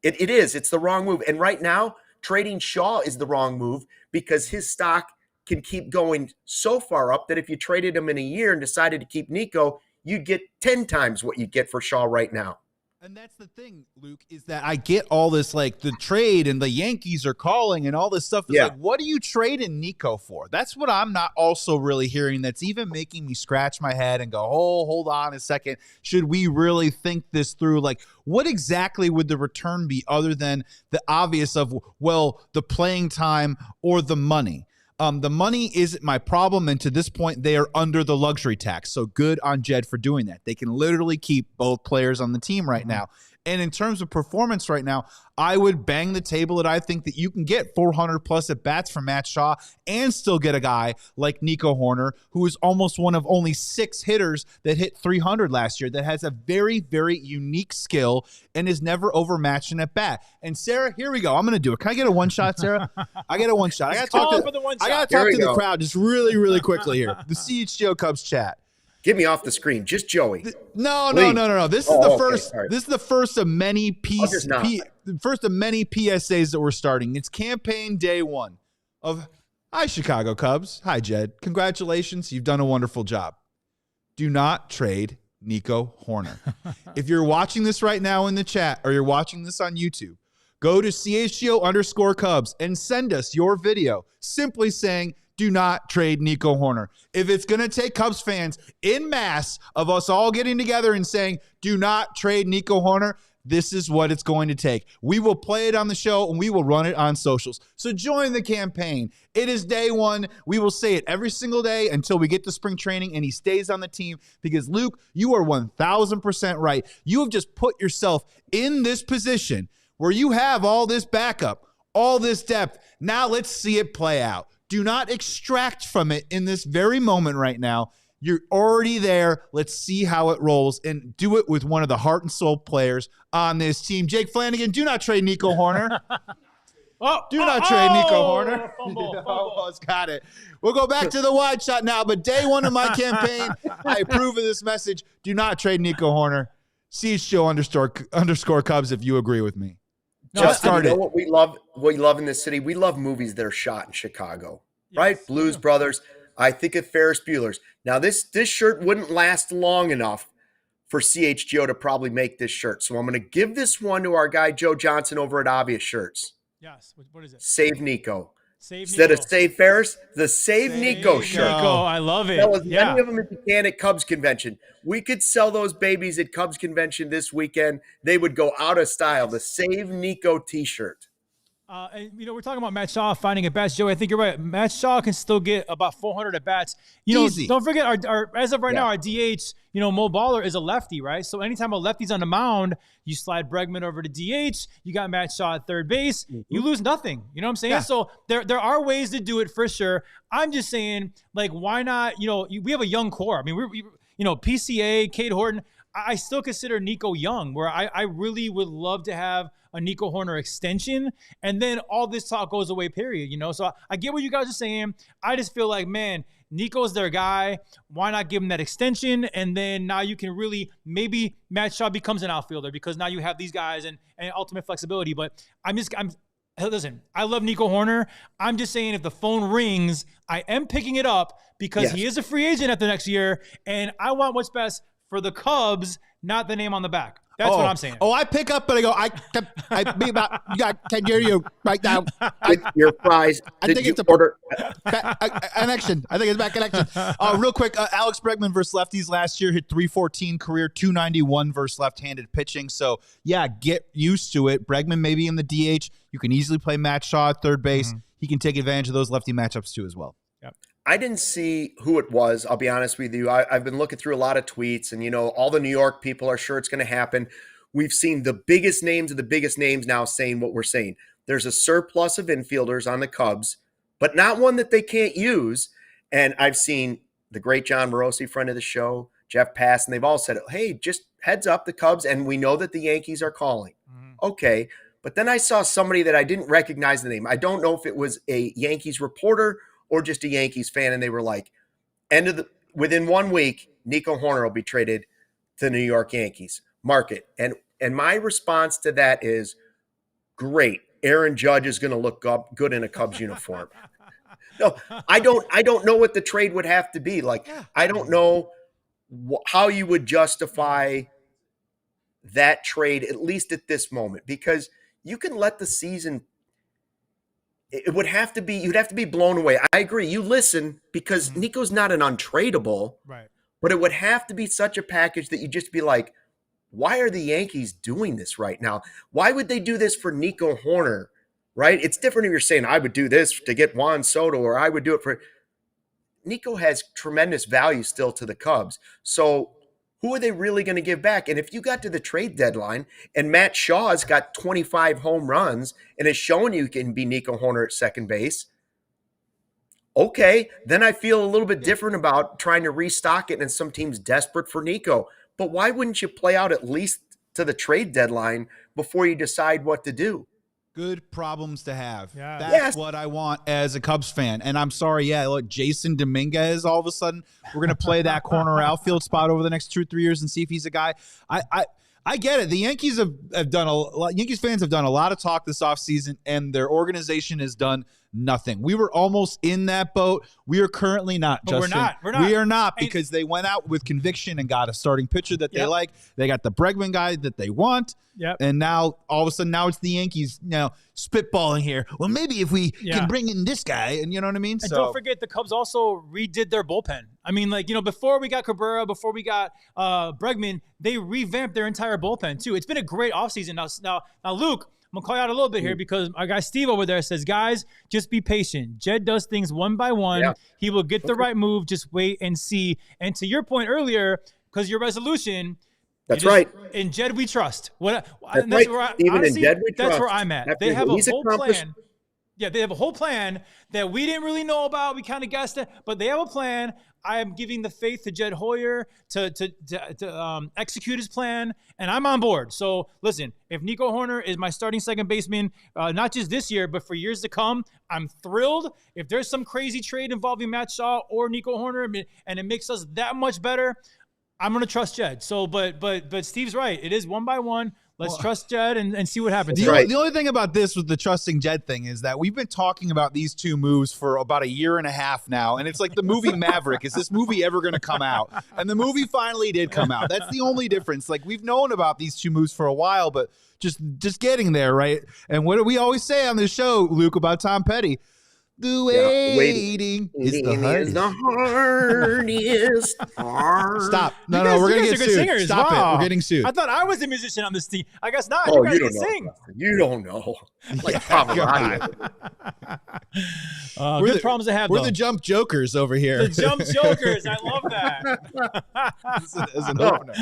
It is. It's the wrong move. And right now, trading Shaw is the wrong move because his stock can keep going so far up that if you traded him in a year and decided to keep Nico, you'd get 10 times what you get for Shaw right now. And that's the thing, Luke, is that I get all this, like the trade and the Yankees are calling and all this stuff. It's like, what are you trading Nico for? That's what I'm not also really hearing. That's even making me scratch my head and go, oh, hold on a second. Should we really think this through? Like, what exactly would the return be other than the obvious of, well, the playing time or the money? The money isn't my problem, and to this point, they are under the luxury tax. So good on Jed for doing that. They can literally keep both players on the team right now. And in terms of performance right now, I would bang the table that I think that you can get 400 plus at bats from Matt Shaw and still get a guy like Nico Hoerner, who is almost one of only 6 hitters that hit 300 last year, that has a very, very unique skill and is never overmatched in at bat. And Sarah, here we go. I'm going to do it. Can I get a one shot, Sarah? I get a one shot. I got to talk to the crowd just really, really quickly here. The CHGO Cubs chat. Get me off the screen, just Joey. No. This is the first. This is the first of many first of many PSAs that we're starting. It's campaign day 1 of Hi Chicago Cubs. Hi Jed. Congratulations, you've done a wonderful job. Do not trade Nico Hoerner. If you're watching this right now in the chat or you're watching this on YouTube, go to CHGO_Cubs and send us your video simply saying, do not trade Nico Hoerner. If it's going to take Cubs fans in mass of us all getting together and saying, do not trade Nico Hoerner, this is what it's going to take. We will play it on the show and we will run it on socials. So join the campaign. It is day 1. We will say it every single day until we get to spring training and he stays on the team, because Luke, you are 1,000% right. You have just put yourself in this position where you have all this backup, all this depth. Now let's see it play out. Do not extract from it in this very moment right now. You're already there. Let's see how it rolls, and do it with one of the heart and soul players on this team. Jake Flanagan, do not trade Nico Hoerner. Do not trade Nico Hoerner. Almost got it. We'll go back to the wide shot now, but day 1 of my campaign, I approve of this message. Do not trade Nico Hoerner. CHGO _Cubs if you agree with me. No, Justin, you know what we love in this city? We love movies that are shot in Chicago, right? Blues Brothers. I think of Ferris Bueller's. Now, this shirt wouldn't last long enough for CHGO to probably make this shirt. So I'm going to give this one to our guy, Joe Johnson, over at Obvious Shirts. Yes. What is it? Save Nico. Instead of Save Ferris, the Save Nico shirt. Nico, I love it. Many of them at the can at Cubs Convention. We could sell those babies at Cubs Convention this weekend. They would go out of style. The Save Nico t-shirt. And we're talking about Matt Shaw finding at bats. Joey, I think you're right. Matt Shaw can still get about 400 at bats. Easy. Don't forget our as of right now, our DH, Mo Baller is a lefty, right? So anytime a lefty's on the mound, you slide Bregman over to DH. You got Matt Shaw at third base. You lose nothing. You know what I'm saying? Yeah. So there are ways to do it for sure. I'm just saying, why not? We have a young core. I mean, PCA, Cade Horton. I still consider Nico young, where I really would love to have a Nico Hoerner extension, and then all this talk goes away, period. So I get what you guys are saying. I just feel like, man, Nico's their guy. Why not give him that extension? And then now you can really, maybe Matt Shaw becomes an outfielder, because now you have these guys and ultimate flexibility. But listen, I love Nico Hoerner. I'm just saying, if the phone rings, I am picking it up, because he is a free agent after next year, and I want what's best for the Cubs, not the name on the back. That's what I'm saying. I pick up, but I go, I can hear you right now. Your prize. I think it's a order connection. I think it's back connection. Real quick, Alex Bregman versus lefties last year hit 314 career, 291 versus left-handed pitching. So get used to it. Bregman maybe in the DH. You can easily play Matt Shaw at third base. He can take advantage of those lefty matchups too as well. Yep. I didn't see who it was. I'll be honest with you. I've been looking through a lot of tweets, and, all the New York people are sure it's going to happen. We've seen the biggest names of the biggest names now saying what we're saying. There's a surplus of infielders on the Cubs, but not one that they can't use. And I've seen the great John Morosi, friend of the show, Jeff Pass, and they've all said, hey, just heads up the Cubs, and we know that the Yankees are calling. Okay. But then I saw somebody that I didn't recognize the name. I don't know if it was a Yankees reporter or just a Yankees fan, and they were like, within 1 week, Nico Hoerner will be traded to the New York Yankees. Market. And my response to that is, great. Aaron Judge is going to look good in a Cubs uniform. No, I don't know what the trade would have to be. I don't know how you would justify that trade, at least at this moment, because you can let the season. You'd have to be blown away. I agree. You listen, because Nico's not an untradeable, right? But it would have to be such a package that you just be like, why are the Yankees doing this right now? Why would they do this for Nico Hoerner right? It's different if you're saying, I would do this to get Juan Soto, or I would do it for – Nico has tremendous value still to the Cubs. So who are they really going to give back? And if you got to the trade deadline and Matt Shaw's got 25 home runs and has shown you can be Nico Hoerner at second base, okay, then I feel a little bit different about trying to restock it and some teams desperate for Nico. But why wouldn't you play out at least to the trade deadline before you decide what to do? Good problems to have. Yeah. That's what I want as a Cubs fan. And I'm sorry, look, Jason Dominguez, all of a sudden, we're going to play that corner outfield spot over the next 2 or 3 years and see if he's a guy. I get it. The Yankees have done a lot. Yankees fans have done a lot of talk this offseason, and their organization has done nothing. We were almost in that boat. We are currently not, but Justin. We're not. We are not, because they went out with conviction and got a starting pitcher that they like. They got the Bregman guy that they want. Yep. And now, all of a sudden, now it's the Yankees now spitballing here. Well, maybe if we can bring in this guy, and you know what I mean? And don't forget, the Cubs also redid their bullpen. I mean, before we got Cabrera, before we got Bregman, they revamped their entire bullpen, too. It's been a great offseason. Now, Luke, I'm going to call you out a little bit here because our guy Steve over there says, guys, just be patient. Jed does things one by one. Yeah. He will get the right move. Just wait and see. And to your point earlier, because your resolution – That's right. In Jed, we trust. That's right. Even in Jed, we trust. That's where I'm at. They have a whole plan. Yeah, they have a whole plan that we didn't really know about. We kind of guessed it, but they have a plan. I am giving the faith to Jed Hoyer to execute his plan, and I'm on board. So listen, if Nico Hoerner is my starting second baseman, not just this year, but for years to come, I'm thrilled. If there's some crazy trade involving Matt Shaw or Nico Hoerner, and it makes us that much better, I'm going to trust Jed. So, but Steve's right. It is one by one. Let's trust Jed and see what happens. The only thing about this with the trusting Jed thing is that we've been talking about these two moves for about a year and a half now. And it's like the movie Maverick. Is this movie ever going to come out? And the movie finally did come out. That's the only difference. Like, we've known about these two moves for a while, but just getting there, right? And what do we always say on this show, Luke, about Tom Petty? The waiting is the hardest. Stop. No, we're going to get sued. Singers. Stop Wow. it. We're getting sued. I thought I was a musician on this team. I guess not. Oh, you guys you don't can know. sing. You don't know. Like Pavarotti. Good problems to have, We're the jump jokers over here. The jump jokers. I love that. as an opener.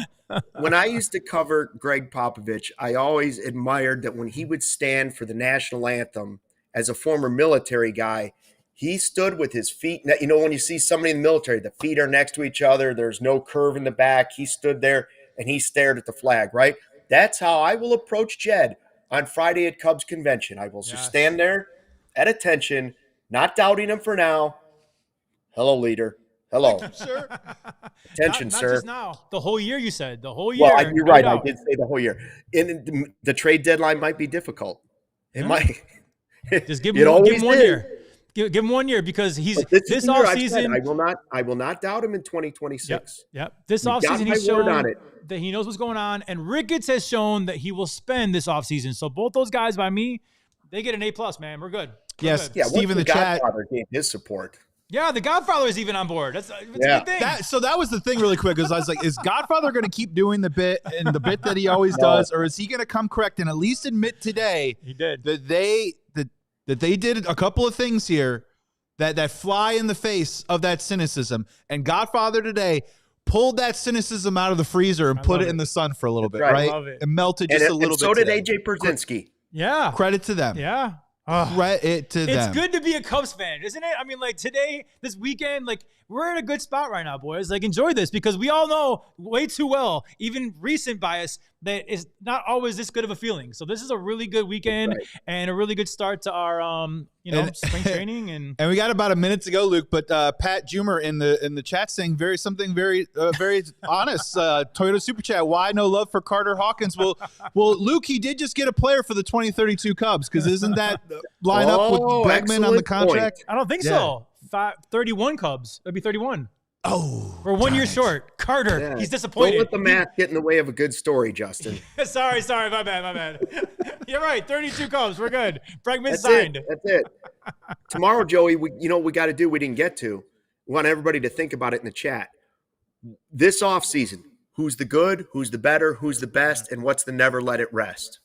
When I used to cover Greg Popovich, I always admired that when he would stand for the national anthem, as a former military guy, he stood with his feet. You know, when you see somebody in the military, the feet are next to each other. There's no curve in the back. He stood there and he stared at the flag, right? That's how I will approach Jed on Friday at Cubs convention. I will just stand there at attention, not doubting him for now. Hello, leader. Hello. Sir. Attention, not sir. Just now. The whole year, you said. The whole year. Well, you're right. I did say the whole year. And the trade deadline might be difficult. It might. Just give him 1 year. Give him 1 year because he's this offseason. I will not doubt him in 2026. Yep. This offseason he's shown that he knows what's going on, and Ricketts has shown that he will spend this offseason. So both those guys, by me, they get an A+, man. We're good. Yes. Yeah. Steve in the chat gave his support. Yeah, the Godfather is even on board. That's a good thing. That was the thing really quick, because I was like, is Godfather going to keep doing the bit and the bit that he always does, or is he going to come correct and at least admit today that they did a couple of things here that fly in the face of that cynicism, and Godfather today pulled that cynicism out of the freezer and put it in the sun for a little bit, right? I love it. And melted just a little bit. So did AJ Pierzynski. Yeah. Credit to them. Yeah. Credit to them. It's good to be a Cubs fan, isn't it? I mean, like today, this weekend, like we're in a good spot right now, boys. Like enjoy this because we all know way too well, even recent bias, that is not always this good of a feeling. So this is a really good weekend and a really good start to our, spring training. And we got about a minute to go, Luke. But Pat Jumer in the chat saying something very honest. Toyota Super Chat. Why no love for Carter Hawkins? Well, Luke, he did just get a player for the 2032 Cubs because isn't that line up with Bregman on the contract? Point. I don't think so. 31 Cubs. That'd be 31. Oh, we're 1 year short. Carter, he's disappointed. Don't let the math get in the way of a good story, Justin. Sorry, my bad. You're right. 32 Cubs. We're good. Bregman signed. That's it. Tomorrow, Joey, we got to do. We didn't get to. We want everybody to think about it in the chat. This offseason, who's the good, who's the better, who's the best, and what's the never let it rest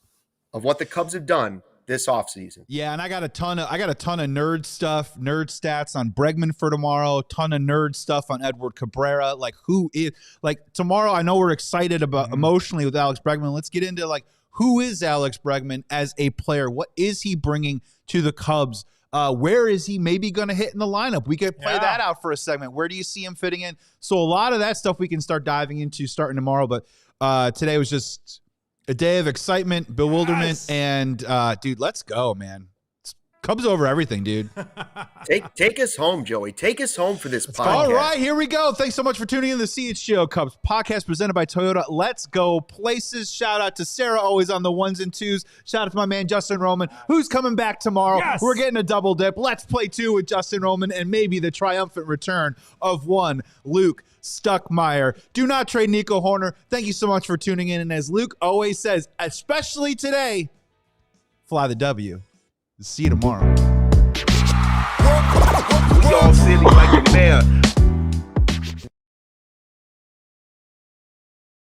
of what the Cubs have done this offseason. Yeah, and I got a ton of nerd stats on Bregman for tomorrow, ton of nerd stuff on Edward Cabrera. Like, who is, like, tomorrow, I know we're excited about emotionally with Alex Bregman. Let's get into, like, who is Alex Bregman as a player? What is he bringing to the Cubs? Where is he maybe going to hit in the lineup? We could play that out for a segment. Where do you see him fitting in? So a lot of that stuff we can start diving into starting tomorrow. But today was just a day of excitement, bewilderment, and dude, let's go, man. Cubs over everything, dude. Take us home, Joey. Take us home for this podcast. All right, here we go. Thanks so much for tuning in to the CHGO Cubs Podcast presented by Toyota. Let's go places. Shout out to Sarah, always on the ones and twos. Shout out to my man, Justin Roman, who's coming back tomorrow. Yes. We're getting a double dip. Let's play 2 with Justin Roman and maybe the triumphant return of one Luke Stuckmeyer. Do not trade Nico Hoerner. Thank you so much for tuning in. And as Luke always says, especially today, fly the W. See you tomorrow. We all silly like a man.